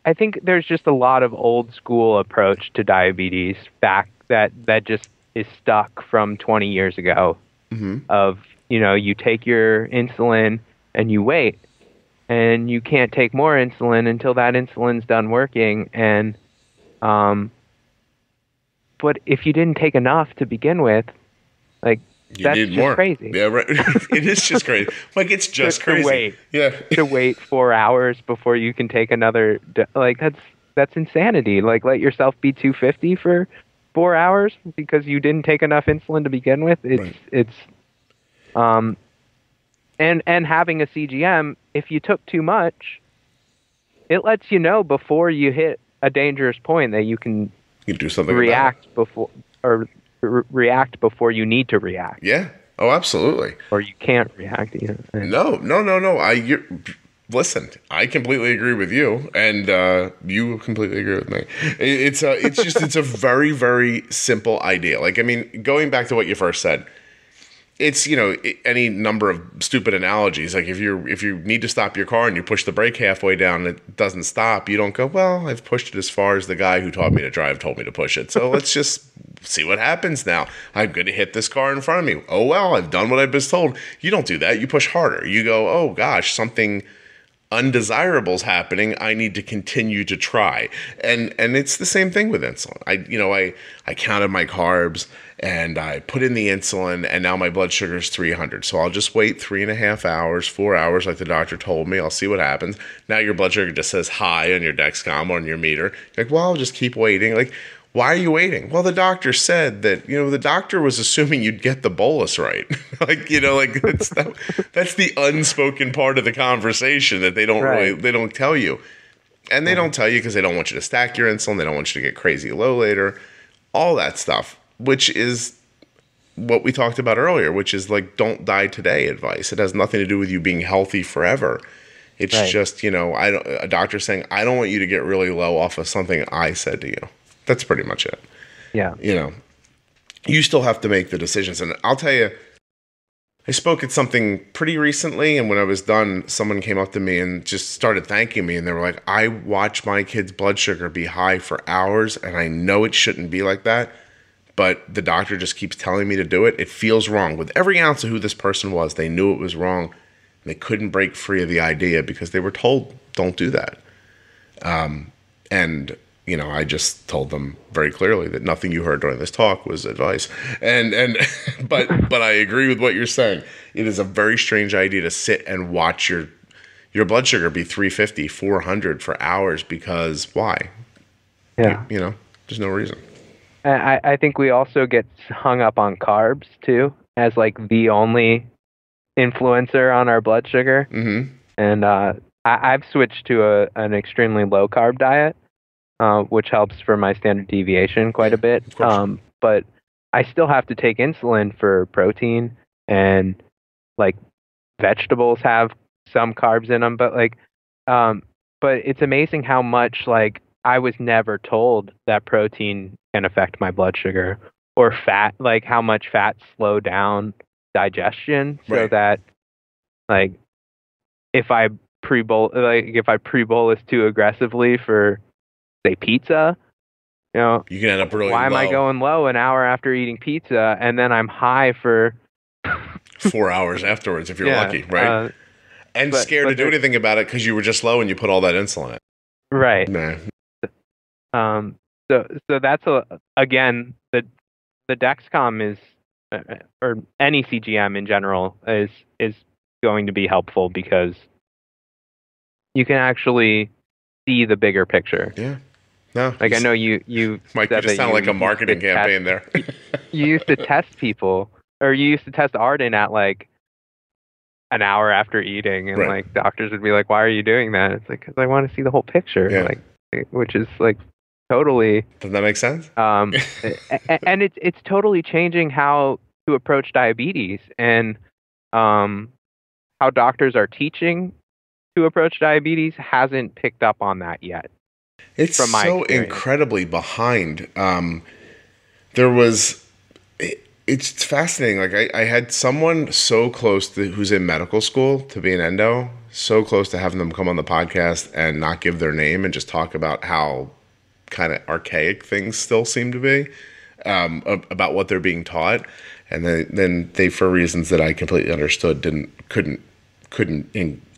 I think there's just a lot of old school approach to diabetes back that just is stuck from 20 years ago. Mm-hmm. Of you take your insulin and you wait. And you can't take more insulin until that insulin's done working. And, but if you didn't take enough to begin with, like, that's just more. Crazy. Yeah, right. It is just crazy. Like, it's just crazy. To wait 4 hours before you can take another, like, that's insanity. Like, let yourself be 250 for 4 hours because you didn't take enough insulin to begin with. And having a CGM, if you took too much, it lets you know before you hit a dangerous point that you can do something, react before you need to react. Yeah. Oh, absolutely. Or you can't react. No. Listen, I completely agree with you, and you completely agree with me. It's a very, very simple idea. Like, going back to what you first said. It's, any number of stupid analogies. Like, if you need to stop your car and you push the brake halfway down and it doesn't stop, you don't go, well, I've pushed it as far as the guy who taught me to drive told me to push it. So let's just see what happens now. I'm going to hit this car in front of me. Oh, well, I've done what I've been told. You don't do that. You push harder. You go, oh, gosh, something undesirable's happening. I need to continue to try. And it's the same thing with insulin. I counted my carbs and I put in the insulin, and now my blood sugar is 300. So I'll just wait 3.5 hours, 4 hours, like the doctor told me. I'll see what happens. Now your blood sugar just says high on your Dexcom, on your meter. You're like, well, I'll just keep waiting. Like, why are you waiting? Well, the doctor said that, the doctor was assuming you'd get the bolus right. That's the unspoken part of the conversation that they don't tell you. And they don't tell you because they don't want you to stack your insulin. They don't want you to get crazy low later. All that stuff, which is what we talked about earlier, which is like, don't die today advice. It has nothing to do with you being healthy forever. It's just, a doctor saying, I don't want you to get really low off of something I said to you. That's pretty much it. Yeah. You still have to make the decisions. And I'll tell you, I spoke at something pretty recently, and when I was done, someone came up to me and just started thanking me. And they were like, I watch my kid's blood sugar be high for hours, and I know it shouldn't be like that, but the doctor just keeps telling me to do it. It feels wrong. With every ounce of who this person was, they knew it was wrong. And they couldn't break free of the idea because they were told, don't do that. And I just told them very clearly that nothing you heard during this talk was advice. But I agree with what you're saying. It is a very strange idea to sit and watch your blood sugar be 350, 400 for hours, because why? Yeah. There's no reason. I think we also get hung up on carbs too, as like the only influencer on our blood sugar. Mm-hmm. And I've switched to an extremely low carb diet, which helps for my standard deviation quite a bit. But I still have to take insulin for protein, and like vegetables have some carbs in them. But but it's amazing how much like I was never told that protein can affect my blood sugar, or fat, like how much fat slow down digestion, so that like if I pre-bolus too aggressively for, say, pizza, you can end up really low. Why am I going low an hour after eating pizza, and then I'm high for 4 hours afterwards if you're lucky, right? And scared to do anything about it because you were just low and you put all that insulin in. Right. Nah. So that's again, the Dexcom is, or any CGM in general is going to be helpful because you can actually see the bigger picture. Yeah. No. Like I know you Mike, you just sound like a marketing campaign there. You used to test people, or you used to test Arden at like an hour after eating, and like doctors would be like, "Why are you doing that?" It's like, because I want to see the whole picture. Yeah. Like, which is like totally. Doesn't that make sense? And it's totally changing how to approach diabetes, and how doctors are teaching to approach diabetes hasn't picked up on that yet. It's from my so experience. Incredibly behind. It's fascinating. Like I had someone so close who's in medical school to be an endo, so close to having them come on the podcast and not give their name and just talk about how kind of archaic things still seem to be, about what they're being taught. And then they, for reasons that I completely understood, couldn't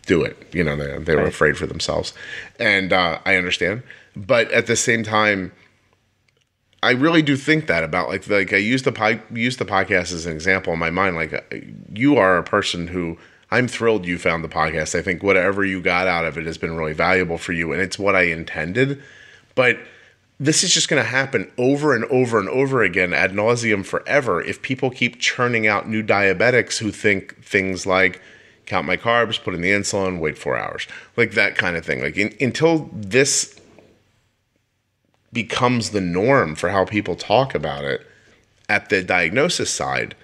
do it. You know, they were afraid for themselves, and I understand. But at the same time, I really do think that about like I use the podcast as an example in my mind. Like you are a person who I'm thrilled you found the podcast. I think whatever you got out of it has been really valuable for you, and it's what I intended. But this is just going to happen over and over and over again ad nauseum forever if people keep churning out new diabetics who think things like count my carbs, put in the insulin, wait 4 hours, like that kind of thing. Like until this becomes the norm for how people talk about it at the diagnosis side,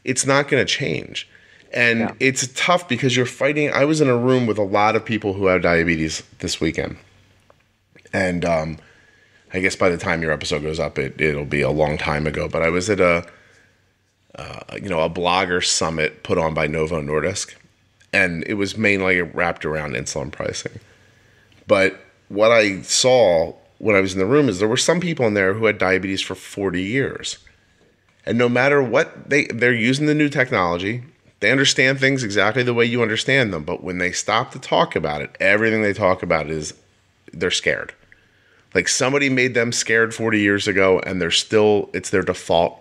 it's not going to change. And it's tough because you're fighting. I was in a room with a lot of people who have diabetes this weekend. And I guess by the time your episode goes up, it'll be a long time ago. But I was at a blogger summit put on by Novo Nordisk. And it was mainly wrapped around insulin pricing. But what I saw when I was in the room is there were some people in there who had diabetes for 40 years. And no matter what, they're using the new technology. They understand things exactly the way you understand them. But when they stop to talk about it, everything they talk about is they're scared. Like somebody made them scared 40 years ago, and it's their default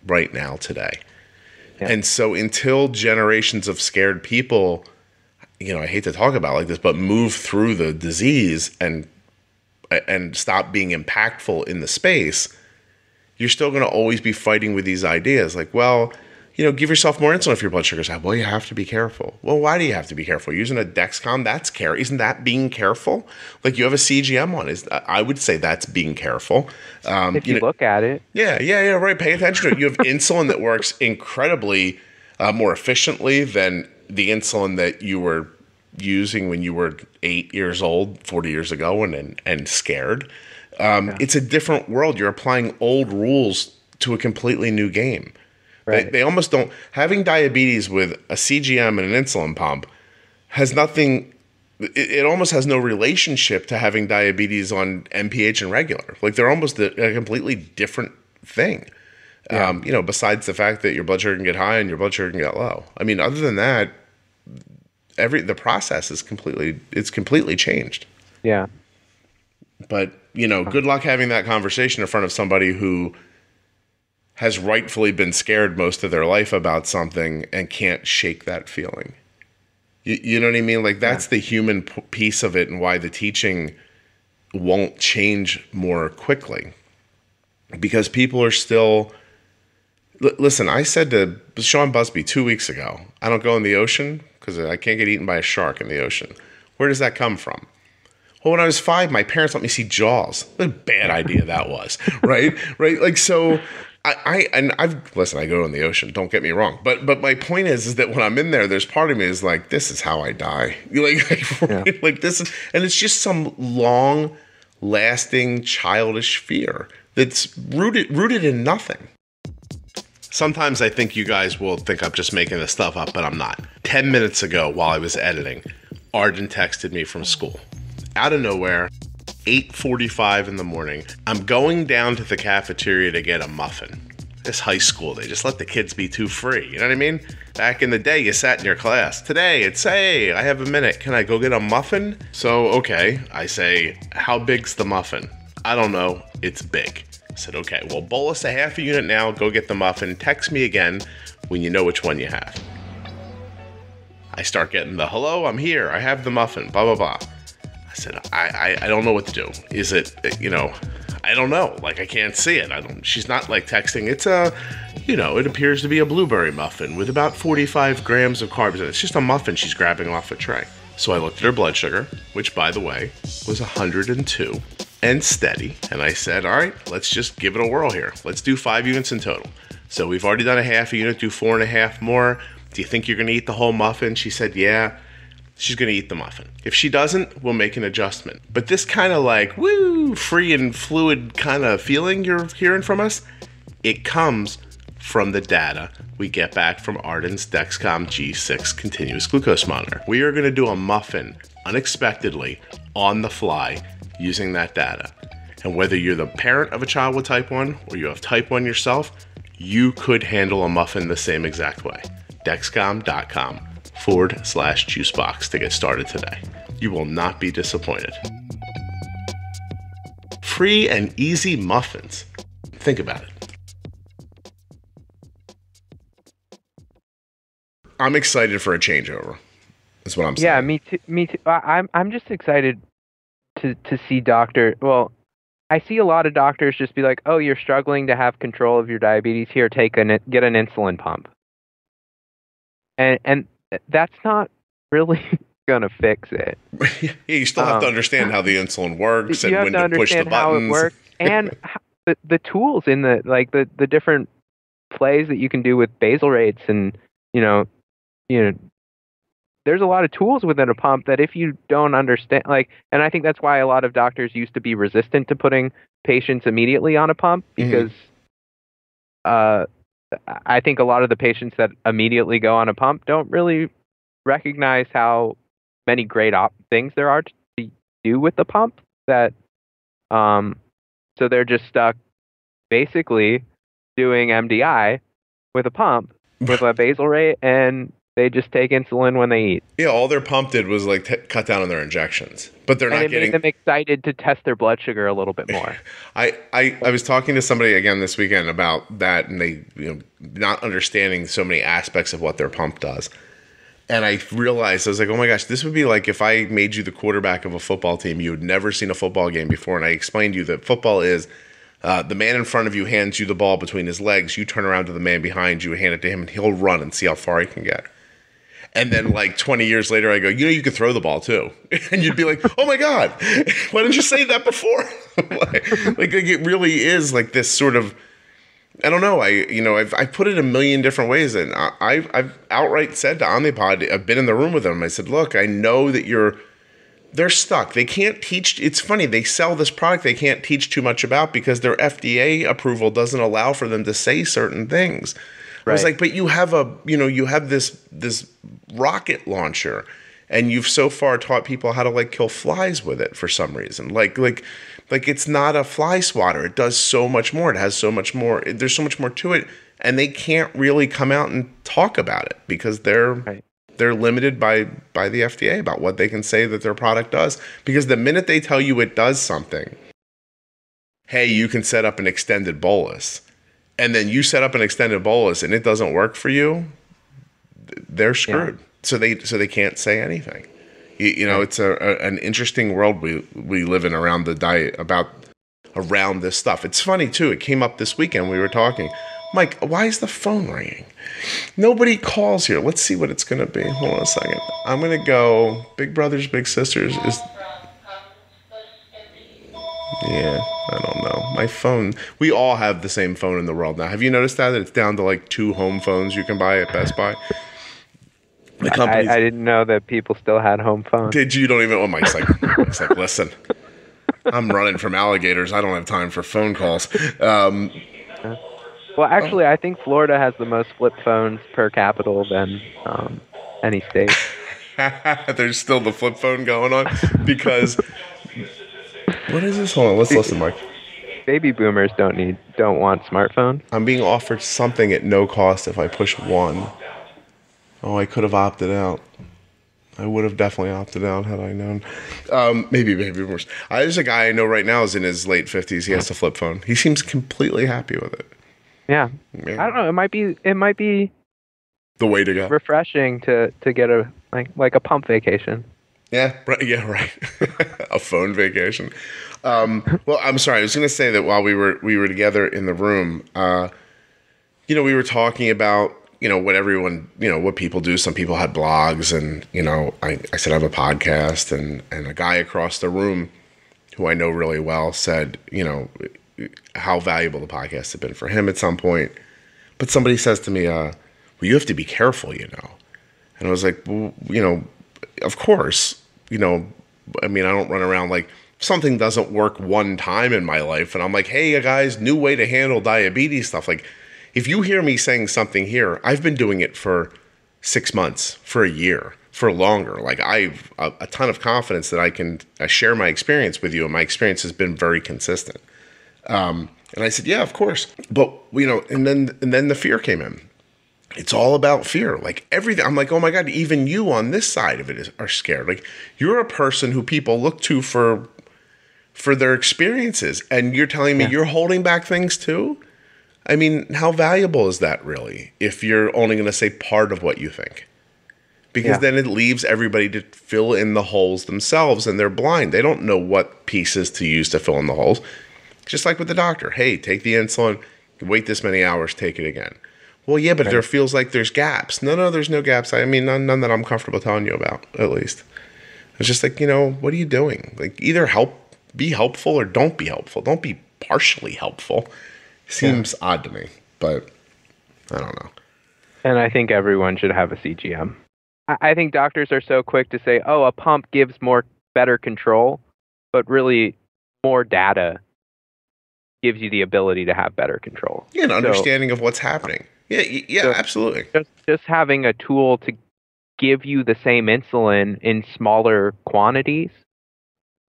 right now today. Yeah. And so until generations of scared people, I hate to talk about it like this, but move through the disease and stop being impactful in the space, you're still going to always be fighting with these ideas. Like, well, give yourself more insulin if your blood sugar's high. Well, you have to be careful. Well, why do you have to be careful? You're using a Dexcom, that's care. Isn't that being careful? Like you have a CGM on. I would say that's being careful. If you look at it. Yeah, right. Pay attention to it. You have insulin that works incredibly more efficiently than the insulin that you were using when you were 8 years old, 40 years ago, and scared. It's a different world. You're applying old rules to a completely new game. Right. They almost don't. Having diabetes with a CGM and an insulin pump has nothing. It almost has no relationship to having diabetes on MPH and regular. Like they're almost a completely different thing. Yeah. Besides the fact that your blood sugar can get high and your blood sugar can get low. I mean, other than that, the process is completely changed. Yeah. But good luck having that conversation in front of somebody who has rightfully been scared most of their life about something and can't shake that feeling. You know what I mean? Like that's the human piece of it, and why the teaching won't change more quickly, because people are still, Listen, I said to Sean Busby 2 weeks ago, I don't go in the ocean because I can't get eaten by a shark in the ocean. Where does that come from? Well, when I was 5, my parents let me see Jaws. What a bad idea that was, right? Right? Like, so listen, I go in the ocean, don't get me wrong. But my point is that when I'm in there, there's part of me is like, this is how I die. Like this is, and it's just some long lasting childish fear that's rooted in nothing. Sometimes I think you guys will think I'm just making this stuff up, but I'm not. 10 minutes ago while I was editing, Arden texted me from school. Out of nowhere, 8:45 in the morning, I'm going down to the cafeteria to get a muffin. This high school, they just let the kids be too free. You know what I mean? Back in the day, you sat in your class. Today, it's, hey, I have a minute. Can I go get a muffin? So, okay. I say, how big's the muffin? I don't know. It's big. I said, okay, well, bolus a half a unit now. Go get the muffin. Text me again when you know which one you have. I start getting the, hello, I'm here. I have the muffin, blah, blah, blah. I said, I don't know what to do. Is it, I don't know. Like, I can't see it. She's not like texting. It's it appears to be a blueberry muffin with about 45 grams of carbs in it. It's just a muffin she's grabbing off a tray. So I looked at her blood sugar, which, by the way, was 102 and steady. And I said, all right, let's just give it a whirl here. Let's do 5 units in total. So we've already done a half a unit, do 4.5 more. Do you think you're going to eat the whole muffin? She said, yeah. She's going to eat the muffin. If she doesn't, we'll make an adjustment. But this kind of like, woo, free and fluid kind of feeling you're hearing from us, it comes from the data we get back from Arden's Dexcom G6 continuous glucose monitor. We are going to do a muffin unexpectedly on the fly using that data. And whether you're the parent of a child with type 1 or you have type 1 yourself, you could handle a muffin the same exact way. Dexcom.com/juicebox to get started today. You will not be disappointed. Free and easy muffins. Think about it. I'm excited for a changeover. That's what I'm saying. Yeah, me too. Me too. I'm just excited to see Well, I see a lot of doctors just be like, "Oh, you're struggling to have control of your diabetes. Here, get an insulin pump." And that's not really gonna fix it. Yeah, you still have to understand how the insulin works and when to push the buttons. How it works and the tools in the different plays that you can do with basal rates, and there's a lot of tools within a pump that if you don't understand, and I think that's why a lot of doctors used to be resistant to putting patients immediately on a pump, because I think a lot of the patients that immediately go on a pump don't really recognize how many great things there are to do with the pump, that so they're just stuck basically doing MDI with a pump with a basal rate, and they just take insulin when they eat. Yeah, all their pump did was cut down on their injections, but they're not getting. It made them excited to test their blood sugar a little bit more. I was talking to somebody again this weekend about that, and they not understanding so many aspects of what their pump does. And I realized, I was like, oh my gosh, this would be like if I made you the quarterback of a football team. You had never seen a football game before, and I explained to you that football is the man in front of you hands you the ball between his legs. You turn around to the man behind you, hand it to him, and he'll run and see how far he can get. And then 20 years later, I go, you could throw the ball too. And you'd be like, oh my God, why didn't you say that before? It really is like this sort of, I don't know. I've put it a million different ways. And I've outright said to Omnipod, I've been in the room with them. I said, look, I know that they're stuck. They can't teach. It's funny. They sell this product they can't teach too much about because their FDA approval doesn't allow for them to say certain things. Right. I was like, but you have this rocket launcher, and you've so far taught people how to kill flies with it for some reason. Like it's not a fly swatter. It does so much more. It has so much more. There's so much more to it, and they can't really come out and talk about it because they're limited by the FDA about what they can say that their product does. Because the minute they tell you it does something, hey, you can set up an extended bolus. And then you set up an extended bolus and it doesn't work for you, they're screwed. Yeah. So they can't say anything. It's an interesting world we live in around the diet, around this stuff. It's funny too. It came up this weekend. We were talking. Mike, why is the phone ringing? Nobody calls here. Let's see what it's going to be. Hold on a second. I'm going to go Big Brothers, Big Sisters is... Yeah, I don't know. My phone... We all have the same phone in the world now. Have you noticed that it's down to like 2 home phones you can buy at Best Buy? I didn't know that people still had home phones. Did you? Don't even... Oh, Mike's like, listen, I'm running from alligators. I don't have time for phone calls. Well, actually, I think Florida has the most flip phones per capita than any state. There's still the flip phone going on because... What is this? Hold on, let's listen, Mike. Baby boomers don't want smartphones. I'm being offered something at no cost if I push 1. Oh, I could have opted out. I would have definitely opted out had I known. Maybe baby boomers. There's a guy I know right now is in his late 50s. He has a flip phone. He seems completely happy with it. Yeah. I don't know. It might be the way to go. Refreshing to get a like a pump vacation. Yeah, right. Yeah, right. A phone vacation. Well, I'm sorry. I was going to say that while we were together in the room, we were talking about what everyone what people do. Some people had blogs, and I said I have a podcast, and a guy across the room who I know really well said how valuable the podcast had been for him at some point. But somebody says to me, well, you have to be careful, And I was like, well, of course, I don't run around like something doesn't work one time in my life. And I'm like, hey guys, new way to handle diabetes stuff. Like if you hear me saying something here, I've been doing it for 6 months, for a year, for longer. Like I've a ton of confidence that I can share my experience with you. And my experience has been very consistent. And I said, yeah, of course. But, and then the fear came in. It's all about fear. Like everything. I'm like, oh my God, even you on this side of it are scared. Like you're a person who people look to for their experiences. And you're telling me you're holding back things too? I mean, how valuable is that really? If you're only going to say part of what you think? Because then it leaves everybody to fill in the holes themselves, and they're blind. They don't know what pieces to use to fill in the holes. Just like with the doctor. Hey, take the insulin, wait this many hours, take it again. Well, yeah, but there feels like there's gaps. No, there's no gaps. I mean, none that I'm comfortable telling you about, at least. It's just like, what are you doing? Like, either be helpful or don't be helpful. Don't be partially helpful. Seems odd to me, but I don't know. And I think everyone should have a CGM. I think doctors are so quick to say, oh, a pump gives better control, but really more data gives you the ability to have better control. Yeah, an understanding of what's happening. Yeah, so absolutely. Just having a tool to give you the same insulin in smaller quantities,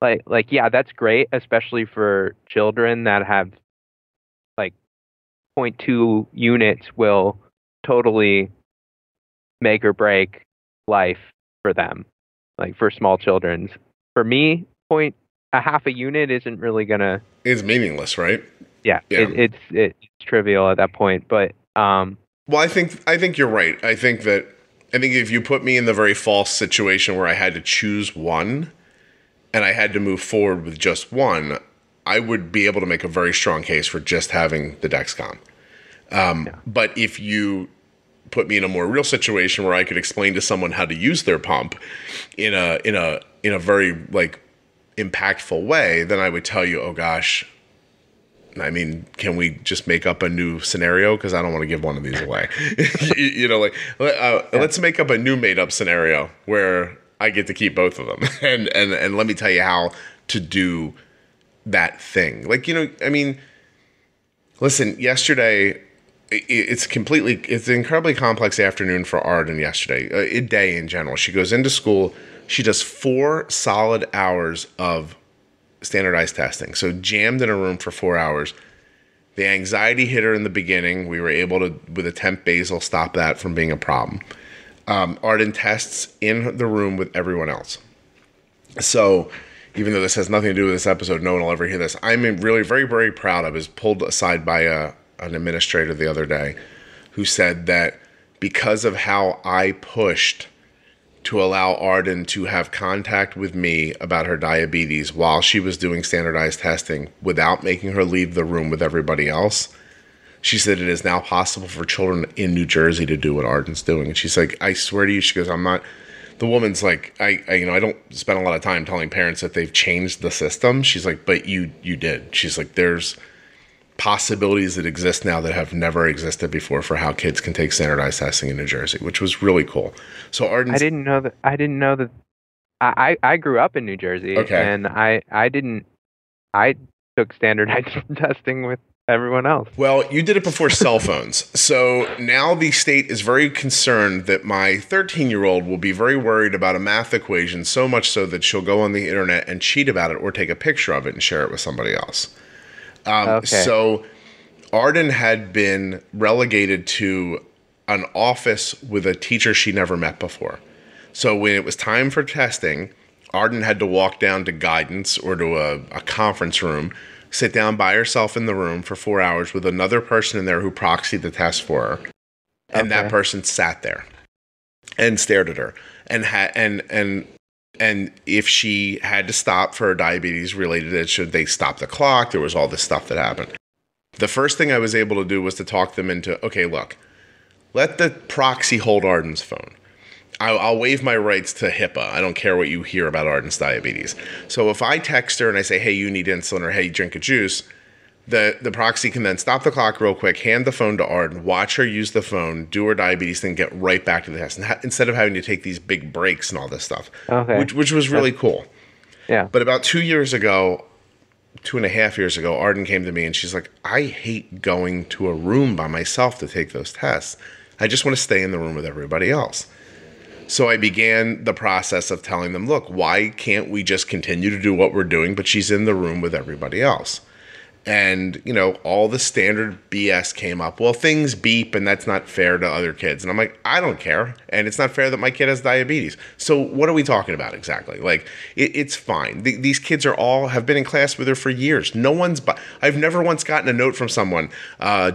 like yeah, that's great, especially for children that have like 0.2 units will totally make or break life for them, like for small children. For me, a half a unit isn't really gonna. It's meaningless, right? Yeah. It's trivial at that point. But well, I think you're right. I think if you put me in the very false situation where I had to choose one, and I had to move forward with just one, I would be able to make a very strong case for just having the Dexcom. But if you put me in a more real situation where I could explain to someone how to use their pump in a very like impactful way, then I would tell you, oh gosh, I mean, can we just make up a new scenario? Because I don't want to give one of these away. Let's make up a new made up scenario where I get to keep both of them, and let me tell you how to do that thing. Like, I mean, listen, yesterday. It's an incredibly complex afternoon for Arden yesterday, a day in general. She goes into school. She does 4 solid hours of standardized testing. So jammed in a room for 4 hours. The anxiety hit her in the beginning. We were able to, with a temp basal, stop that from being a problem. Arden tests in the room with everyone else. So even though this has nothing to do with this episode, no one will ever hear this. I'm really very, very proud of. I was pulled aside by an administrator the other day who said that because of how I pushed to allow Arden to have contact with me about her diabetes while she was doing standardized testing without making her leave the room with everybody else, She said it is now possible for children in New Jersey to do what Arden's doing. And she's like, I swear to you, she goes, I'm not. The woman's like, I don't spend a lot of time telling parents that they've changed the system. She's like, but you did. She's like, there's possibilities that exist now that have never existed before for how kids can take standardized testing in New Jersey, which was really cool. So Arden, I didn't know that. I grew up in New Jersey, and I took standardized testing with everyone else. Well, you did it before cell phones. So now the state is very concerned that my 13-year-old will be very worried about a math equation, so much so that she'll go on the internet and cheat about it or take a picture of it and share it with somebody else. So Arden had been relegated to an office with a teacher she never met before. So when it was time for testing, Arden had to walk down to guidance or to a conference room, sit down by herself in the room for 4 hours with another person in there who proxied the test for her. And that person sat there and stared at her. And if she had to stop for her diabetes related to it, should they stop the clock? There was all this stuff that happened. The first thing I was able to do was to talk them into, okay, look, let the proxy hold Arden's phone. I'll waive my rights to HIPAA. I don't care what you hear about Arden's diabetes. So if I text her and I say, hey, you need insulin, or hey, drink a juice, the proxy can then stop the clock real quick, hand the phone to Arden, watch her use the phone, do her diabetes thing, get right back to the test, instead of having to take these big breaks and all this stuff, which was really cool. Yeah. But about 2 years ago, 2.5 years ago, Arden came to me and she's like, I hate going to a room by myself to take those tests. I just want to stay in the room with everybody else. So I began the process of telling them, look, why can't we just continue to do what we're doing, but she's in the room with everybody else? And, all the standard BS came up. Well, things beep, and that's not fair to other kids. And I'm like, I don't care. And it's not fair that my kid has diabetes. So what are we talking about exactly? Like, it's fine. These kids have been in class with her for years. I've never once gotten a note from someone,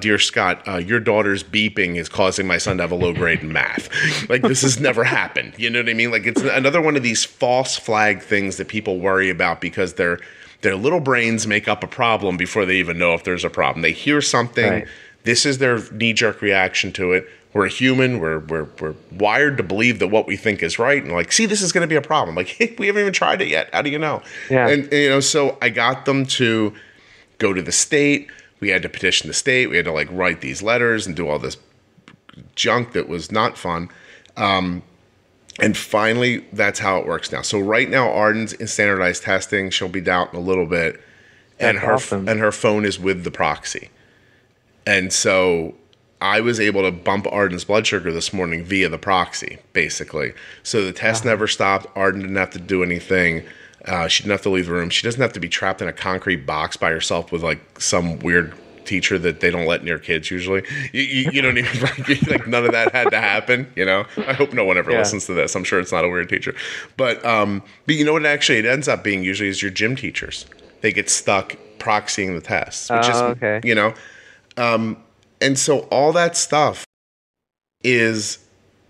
dear Scott, your daughter's beeping is causing my son to have a low grade in math. Like, this has never happened. You know what I mean? Like, it's another one of these false flag things that people worry about because their little brains make up a problem before they even know if there's a problem. They hear something. Right. This is their knee-jerk reaction to it. We're human. We're wired to believe that what we think is right. And like, see, this is going to be a problem. Like, hey, we haven't even tried it yet. How do you know? Yeah. And so I got them to go to the state. We had to petition the state. We had to write these letters and do all this junk that was not fun. And finally, that's how it works now. So right now, Arden's in standardized testing. She'll be out in a little bit, and her phone is with the proxy. And so I was able to bump Arden's blood sugar this morning via the proxy, basically. So the test never stopped. Arden didn't have to do anything. She didn't have to leave the room. She doesn't have to be trapped in a concrete box by herself with some weird teacher that they don't let near kids usually. You don't even none of that had to happen. I hope no one ever listens to this. I'm sure it's not a weird teacher, but you know what it ends up being usually is your gym teachers. They get stuck proxying the tests, which and so all that stuff is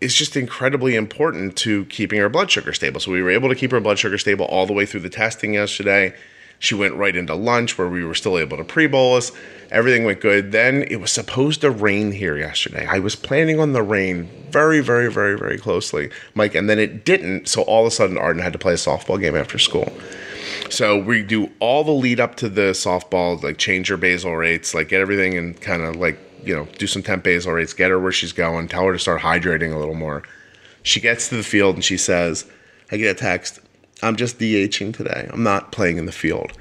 just incredibly important to keeping her blood sugar stable. So we were able to keep her blood sugar stable all the way through the testing yesterday. She went right into lunch where we were still able to pre-bolus. Everything went good. Then it was supposed to rain here yesterday. I was planning on the rain very, very, very, very closely, Mike, and then it didn't. So all of a sudden, Arden had to play a softball game after school. So we do all the lead up to the softball, change her basal rates, get everything and kind of do some temp basal rates, get her where she's going, tell her to start hydrating a little more. She gets to the field and she says, I get a text, I'm just DHing today. I'm not playing in the field.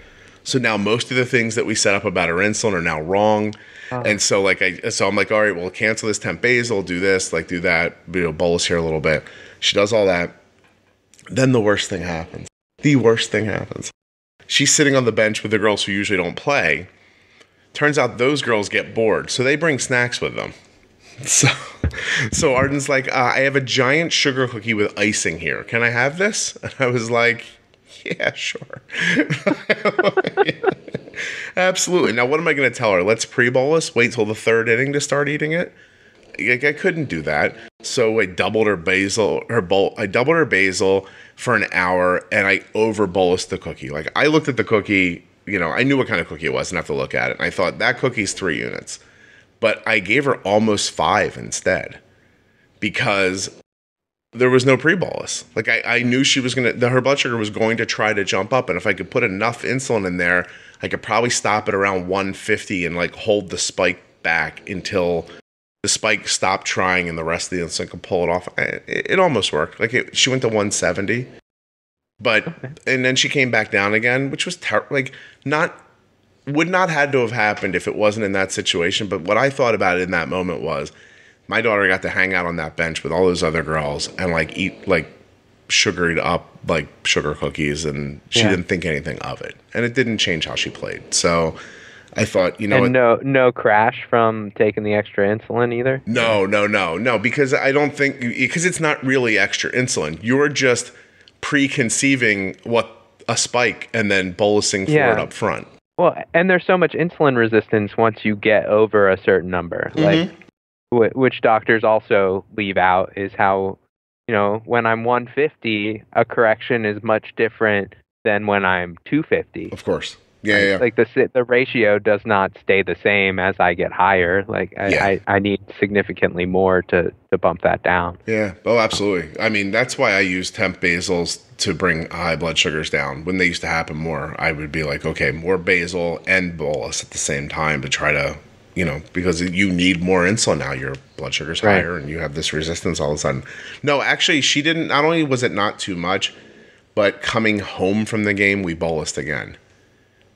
So now most of the things that we set up about her insulin are now wrong. And so I'm like, all right, well, cancel this temp basal, do this, do that, bolus here a little bit. She does all that. Then the worst thing happens. She's sitting on the bench with the girls who usually don't play. Turns out those girls get bored, so they bring snacks with them. So Arden's like, I have a giant sugar cookie with icing here. Can I have this? And I was like, yeah, sure. Absolutely. Now, what am I going to tell her? Let's pre-bolus, wait till the third inning to start eating it? I couldn't do that. So I doubled her basil, for an hour, and I over-bolused the cookie. I looked at the cookie, I knew what kind of cookie it was, and I have to look at it. And I thought, that cookie's 3 units. but I gave her almost 5 instead because there was no pre-bolus. Like I knew she was her blood sugar was going to try to jump up, and if I could put enough insulin in there, I could probably stop it around 150 and like hold the spike back until the spike stopped trying and the rest of the insulin could pull it off. It almost worked. Like she went to 170, but and then she came back down again, which was would not had to have happened if it wasn't in that situation. But what I thought about it in that moment was, my daughter got to hang out on that bench with all those other girls and like eat like sugared up like sugar cookies, and she didn't think anything of it, and it didn't change how she played. So I thought, no crash from taking the extra insulin either. No, because I don't think, because it's not really extra insulin. You're just preconceiving what a spike and then bolusing for it up front. Well, and there's so much insulin resistance once you get over a certain number, like which doctors also leave out, is how, when I'm 150, a correction is much different than when I'm 250. Of course. Yeah. Like the ratio does not stay the same as I get higher. Like I need significantly more to bump that down. Yeah. Oh, absolutely. I mean, that's why I use temp basals to bring high blood sugars down. When they used to happen more, I would be like, okay, more basal and bolus at the same time to try to, because you need more insulin now. Your blood sugar's higher and you have this resistance all of a sudden. No, actually, she didn't. Not only was it not too much, but coming home from the game, we bolused again.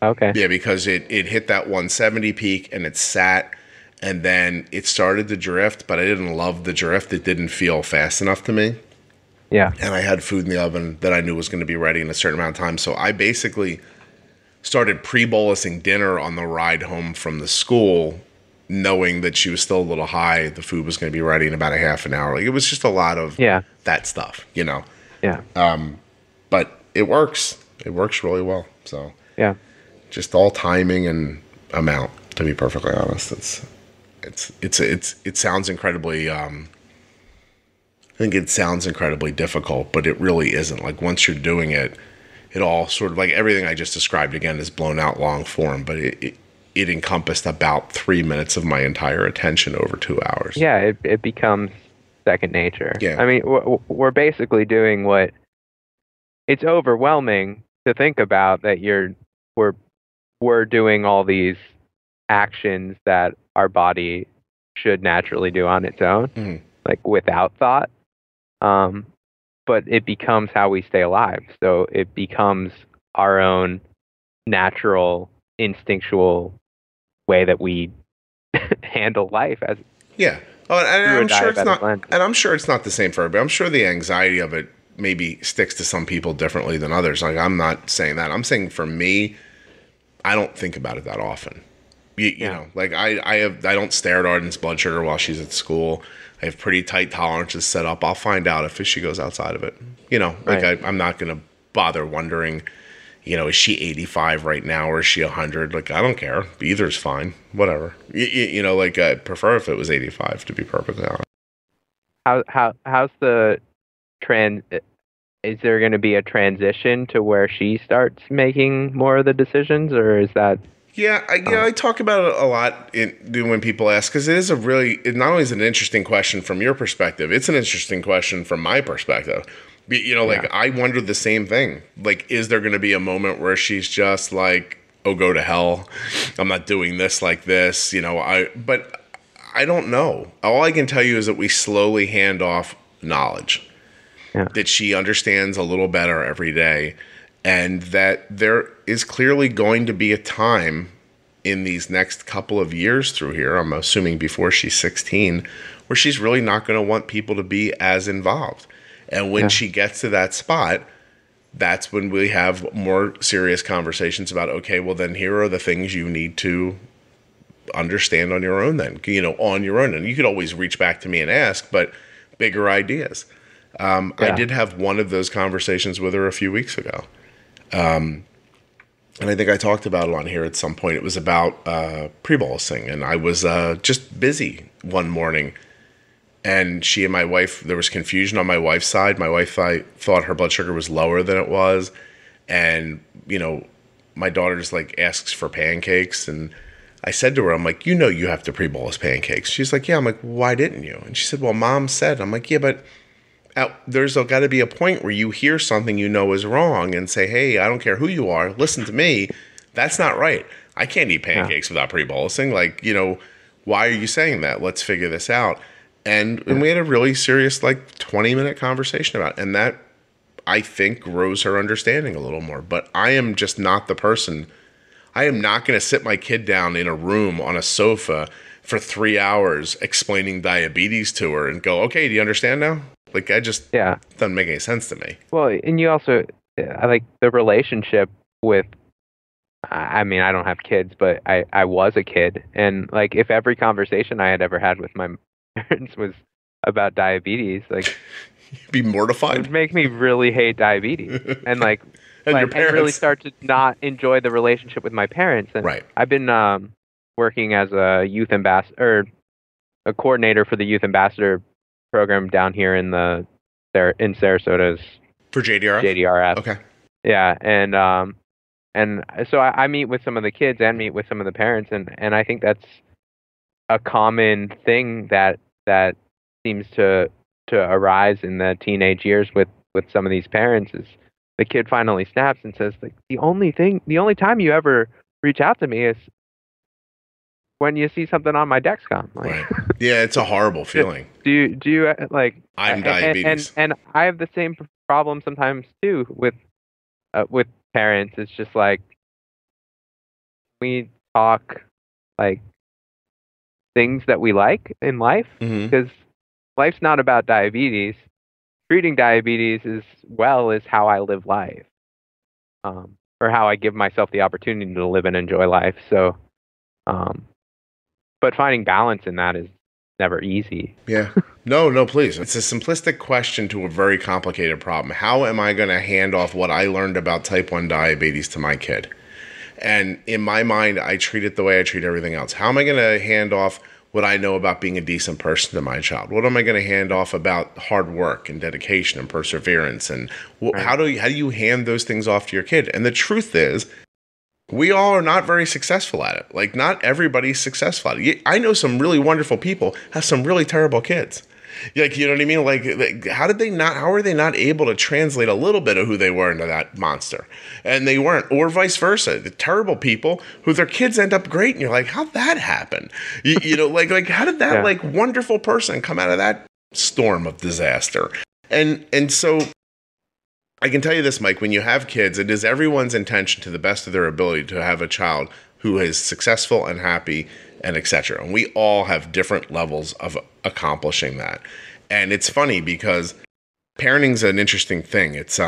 Okay. Yeah, because it hit that 170 peak and it sat, and then it started to drift, but I didn't love the drift. It didn't feel fast enough to me. Yeah. And I had food in the oven that I knew was going to be ready in a certain amount of time. So I basically started pre-bolusing dinner on the ride home from the school, knowing that she was still a little high. The food was going to be ready in about a half an hour. Like, it was just a lot of that stuff, Yeah. But it works. It works really well. So yeah. Just all timing and amount, to be perfectly honest. It sounds incredibly I think it sounds incredibly difficult, but it really isn't. Like, once you're doing it, it all sort of, like everything I just described again is blown out long form, but it encompassed about 3 minutes of my entire attention over 2 hours. Yeah, it becomes second nature. Yeah. I mean, we're basically doing what, it's overwhelming to think about that we're doing all these actions that our body should naturally do on its own, like without thought. But it becomes how we stay alive. So it becomes our own natural, instinctual way that we handle life as. Yeah. Oh, and I'm sure it's not. And I'm sure it's not the same for everybody. I'm sure the anxiety of it maybe sticks to some people differently than others. Like, I'm not saying that. I'm saying for me, I don't think about it that often. You know, like I don't stare at Arden's blood sugar while she's at school. I have pretty tight tolerances set up. I'll find out if she goes outside of it. I'm not going to bother wondering, is she 85 right now or is she 100? Like, I don't care. Either's fine. Whatever. I'd prefer if it was 85, to be perfectly honest. How's the trend? Is there going to be a transition to where she starts making more of the decisions, or is that? Yeah, I talk about it a lot when people ask, because it not only is it an interesting question from your perspective, it's an interesting question from my perspective. I wonder the same thing. Like, is there going to be a moment where she's just like, oh, go to hell, I'm not doing this like this, but I don't know. All I can tell you is that we slowly hand off knowledge. Yeah. That she understands a little better every day, and that there is clearly going to be a time in these next couple of years through here, I'm assuming before she's 16, where she's really not going to want people to be as involved. And when she gets to that spot, that's when we have more serious conversations about, okay, well, then here are the things you need to understand on your own then, on your own. And you could always reach back to me and ask, but bigger ideas. I did have one of those conversations with her a few weeks ago. And I think I talked about it on here at some point. It was about pre-bolusing, and I was just busy one morning. And she and my wife, there was confusion on my wife's side. My wife thought her blood sugar was lower than it was. And, my daughter just asks for pancakes. And I said to her, I'm like, you have to pre-bolus pancakes. She's like, yeah. I'm like, why didn't you? And she said, well, Mom said. I'm like, yeah, but there's got to be a point where you hear something is wrong and say, hey, I don't care who you are, listen to me. That's not right. I can't eat pancakes without pre-bolusing. Like, why are you saying that? Let's figure this out. And we had a really serious, 20-minute conversation about it. And that, I think, grows her understanding a little more. But I am just not the person. I am not going to sit my kid down in a room on a sofa for 3 hours explaining diabetes to her and go, okay, do you understand now? Doesn't make any sense to me. Well, and you also, I like the relationship with, I mean, I don't have kids, but I was a kid. And if every conversation I had ever had with my parents was about diabetes, you'd be mortified. It would make me really hate diabetes. And and really start to not enjoy the relationship with my parents. And right. I've been working as a youth ambassador, a coordinator for the youth ambassador program down here in Sarasota's for JDRF. JDRF. Okay. Yeah, and so I meet with some of the kids and meet with some of the parents, and I think that's a common thing that seems to arise in the teenage years with some of these parents is the kid finally snaps and says, the only time you ever reach out to me is when you see something on my Dexcom. Right. Yeah, it's a horrible feeling. Do you I'm diabetes. And I have the same problem sometimes too with parents. It's just we talk things that we like in life, because life's not about diabetes. Treating diabetes is how I live life, or how I give myself the opportunity to live and enjoy life. So, but finding balance in that is never easy. Yeah. No, please. It's a simplistic question to a very complicated problem. How am I going to hand off what I learned about type 1 diabetes to my kid? And in my mind, I treat it the way I treat everything else. How am I going to hand off what I know about being a decent person to my child? What am I going to hand off about hard work and dedication and perseverance? And how do you hand those things off to your kid? And the truth is, we all are not very successful at it. Not everybody's successful at it. I know some really wonderful people have some really terrible kids. You know what I mean? How are they not able to translate a little bit of who they were into that monster? And they weren't, or vice versa. The terrible people who their kids end up great, and you're like, how'd that happen? How did that wonderful person come out of that storm of disaster? And so I can tell you this, Mike, when you have kids, it is everyone's intention to the best of their ability to have a child who is successful and happy and etc. And we all have different levels of accomplishing that. And it's funny because parenting's an interesting thing. It's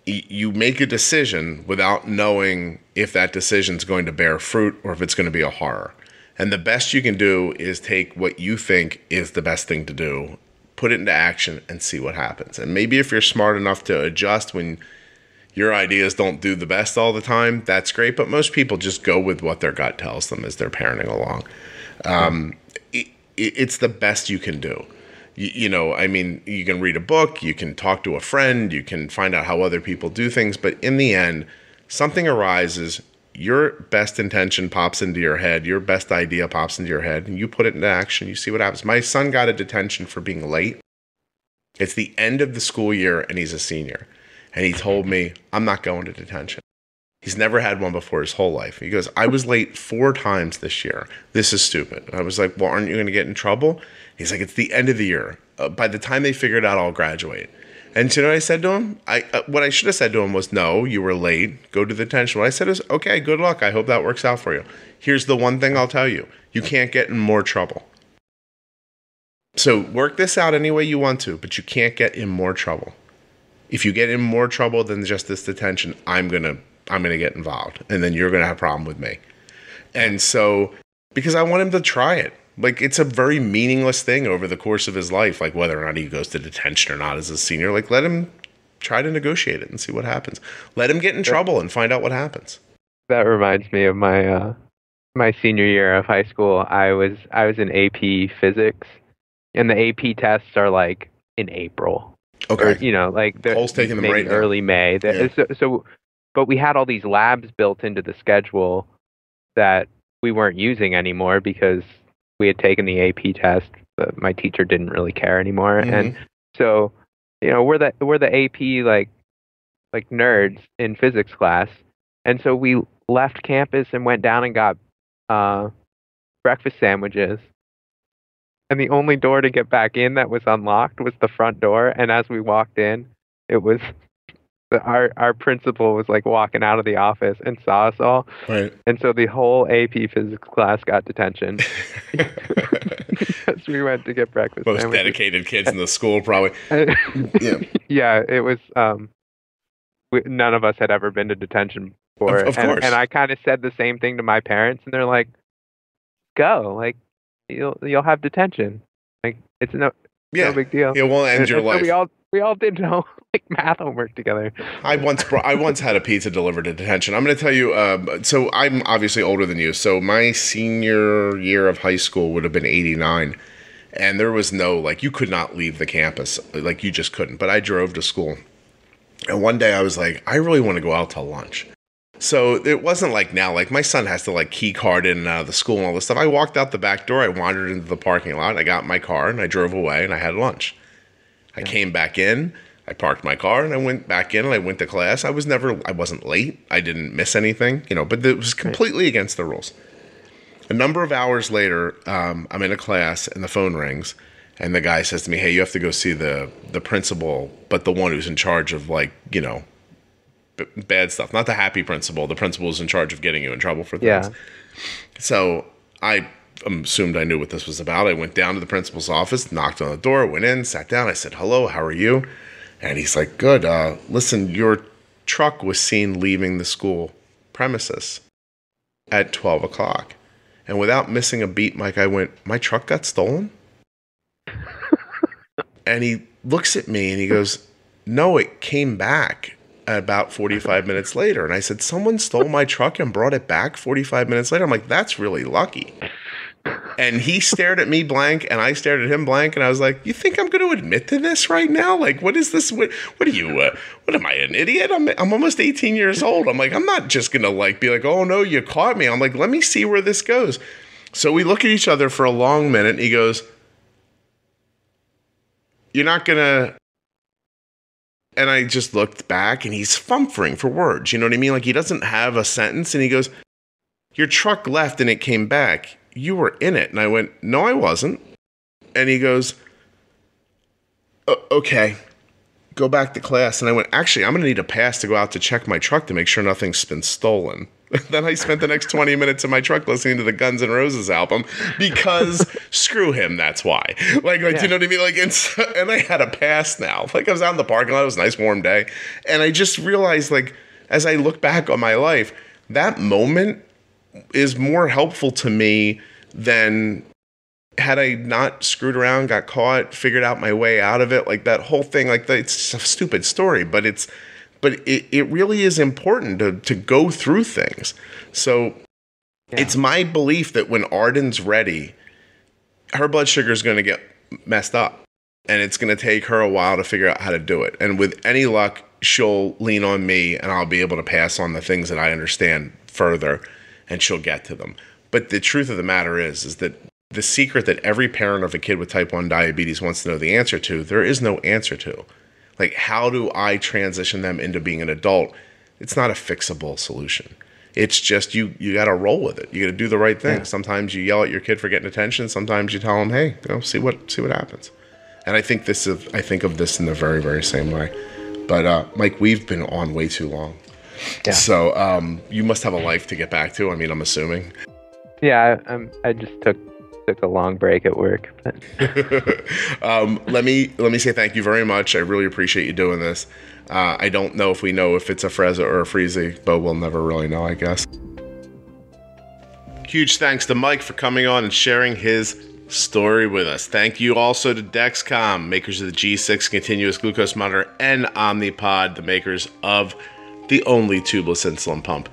you make a decision without knowing if that decision's going to bear fruit or if it's going to be a horror. And the best you can do is take what you think is the best thing to do, put it into action, and see what happens. And maybe if you're smart enough to adjust when your ideas don't do the best all the time, that's great. But most people just go with what their gut tells them as they're parenting along. It's the best you can do. You can read a book, you can talk to a friend, you can find out how other people do things. But in the end, something arises, your best intention pops into your head, your best idea pops into your head, and you put it into action, you see what happens. My son got a detention for being late. It's the end of the school year, and he's a senior. And he told me, I'm not going to detention. He's never had one before his whole life. He goes, I was late 4 times this year. This is stupid. And I was like, well, aren't you going to get in trouble? He's like, it's the end of the year. By the time they figure it out, I'll graduate. And you know what I said to him? What I should have said to him was, no, you were late. Go to the detention. What I said is, okay, good luck. I hope that works out for you. Here's the one thing I'll tell you. You can't get in more trouble. So work this out any way you want to, but you can't get in more trouble. If you get in more trouble than just this detention, I'm gonna get involved, and then you're gonna have a problem with me. And so, because I want him to try it, it's a very meaningless thing over the course of his life, whether or not he goes to detention or not as a senior. Let him try to negotiate it and see what happens. Let him get in trouble and find out what happens. That reminds me of my my senior year of high school. I was in AP physics, and the AP tests are in April. Okay. Or, Cole's taking them right now. Early May. Yeah. But we had all these labs built into the schedule that we weren't using anymore because we had taken the AP test, but my teacher didn't really care anymore. Mm-hmm. And so, we're the AP like nerds in physics class. And so we left campus and went down and got breakfast sandwiches. And the only door to get back in that was unlocked was the front door. And as we walked in, it was our principal was like walking out of the office and saw us all. Right. And so the whole AP physics class got detention because we went to get breakfast. Most dedicated kids in the school, probably. Yeah. Yeah, it was. None of us had ever been to detention before. Of course. And I kind of said the same thing to my parents, and they're like, "Go, like you'll have detention. Like it's no big deal. It won't end your life." So we all did math homework together. I once had a pizza delivered to detention. I'm going to tell you. So I'm obviously older than you. So my senior year of high school would have been '89, and there was no you could not leave the campus. Like you just couldn't. But I drove to school, and one day I was like, I really want to go out to lunch. So it wasn't like now, like my son has to key card in and out of the school and all this stuff. I walked out the back door, I wandered into the parking lot, I got in my car and I drove away and I had lunch. I came back in, I parked my car and I went back in and I went to class. I wasn't late. I didn't miss anything, but it was completely against the rules. A number of hours later, I'm in a class and the phone rings and the guy says to me, "Hey, you have to go see the principal, but the one who's in charge of bad stuff, not the happy principal. The principal is in charge of getting you in trouble for things." Yeah. So I assumed I knew what this was about. I went down to the principal's office, knocked on the door, went in, sat down. I said, "Hello, how are you?" And he's like, "Good. Listen, your truck was seen leaving the school premises at 12 o'clock. And without missing a beat, Mike, I went, "My truck got stolen?" And he looks at me and he goes, "No, it came back about 45 minutes later." And I said, "Someone stole my truck and brought it back 45 minutes later?" I'm like, "That's really lucky." And he stared at me blank and I stared at him blank. And I was like, "You think I'm going to admit to this right now? Like, what is this? What are you, what am I, an idiot? I'm almost 18 years old. I'm like, I'm not just going to be like, oh no, you caught me. I'm like, let me see where this goes." So we look at each other for a long minute and he goes, "You're not going to..." And I just looked back and he's fumfering for words. You know what I mean? He doesn't have a sentence. And he goes, "Your truck left and it came back. You were in it." And I went, "No, I wasn't." And he goes, "Okay, go back to class." And I went, "Actually, I'm going to need a pass to go out to check my truck to make sure nothing's been stolen." Then I spent the next 20 minutes in my truck listening to the Guns N' Roses album because screw him, that's why. You know what I mean? And I had a pass now. I was out in the parking lot. It was a nice warm day. And I just realized, as I look back on my life, that moment is more helpful to me than had I not screwed around, got caught, figured out my way out of it. That whole thing, it's a stupid story, but it really is important to go through things. So It's my belief that when Arden's ready, her blood sugar is going to get messed up. And it's going to take her a while to figure out how to do it. And with any luck, she'll lean on me and I'll be able to pass on the things that I understand further and she'll get to them. But the truth of the matter is that the secret that every parent of a kid with type 1 diabetes wants to know the answer to, there is no answer to. How do I transition them into being an adult? It's not a fixable solution. It's just you got to roll with it. You got to do the right thing. Yeah. Sometimes you yell at your kid for getting attention. Sometimes you tell them, "Hey, see what happens." And I think of this in the very, very same way. But Mike, we've been on way too long. Yeah. So you must have a life to get back to. I mean, I'm assuming. Yeah, I just took a long break at work. Let me say thank you very much. I really appreciate you doing this. I don't know if we know if it's a Frezza or a Freezy, but we'll never really know, I guess. Huge thanks to Mike for coming on and sharing his story with us. Thank you also to Dexcom, makers of the G6 continuous glucose monitor, and Omnipod, the makers of the only tubeless insulin pump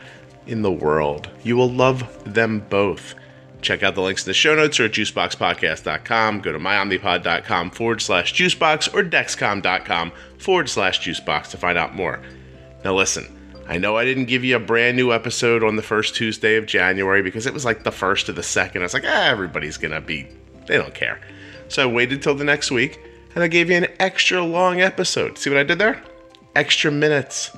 in the world. You will love them both. Check out the links in the show notes or at juiceboxpodcast.com. Go to myomnipod.com/juicebox or dexcom.com/juicebox to find out more. Now listen, I know I didn't give you a brand new episode on the first Tuesday of January because it was like the first or the second. I was like, everybody's going to be, they don't care. So I waited till the next week, and I gave you an extra long episode. See what I did there? Extra minutes.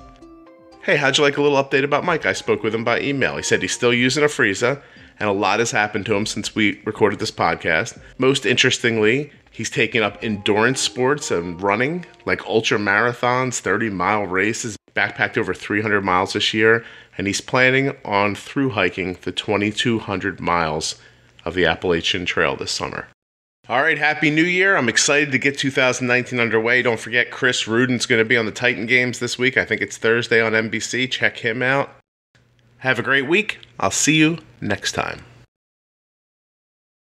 Hey, how'd you like a little update about Mike? I spoke with him by email. He said he's still using a Frieza, and a lot has happened to him since we recorded this podcast. Most interestingly, he's taken up endurance sports and running, like ultra marathons, 30-mile races, backpacked over 300 miles this year, and he's planning on through hiking the 2,200 miles of the Appalachian Trail this summer. All right, Happy New Year. I'm excited to get 2019 underway. Don't forget, Chris Rudin's going to be on the Titan Games this week. I think it's Thursday on NBC. Check him out. Have a great week. I'll see you next time.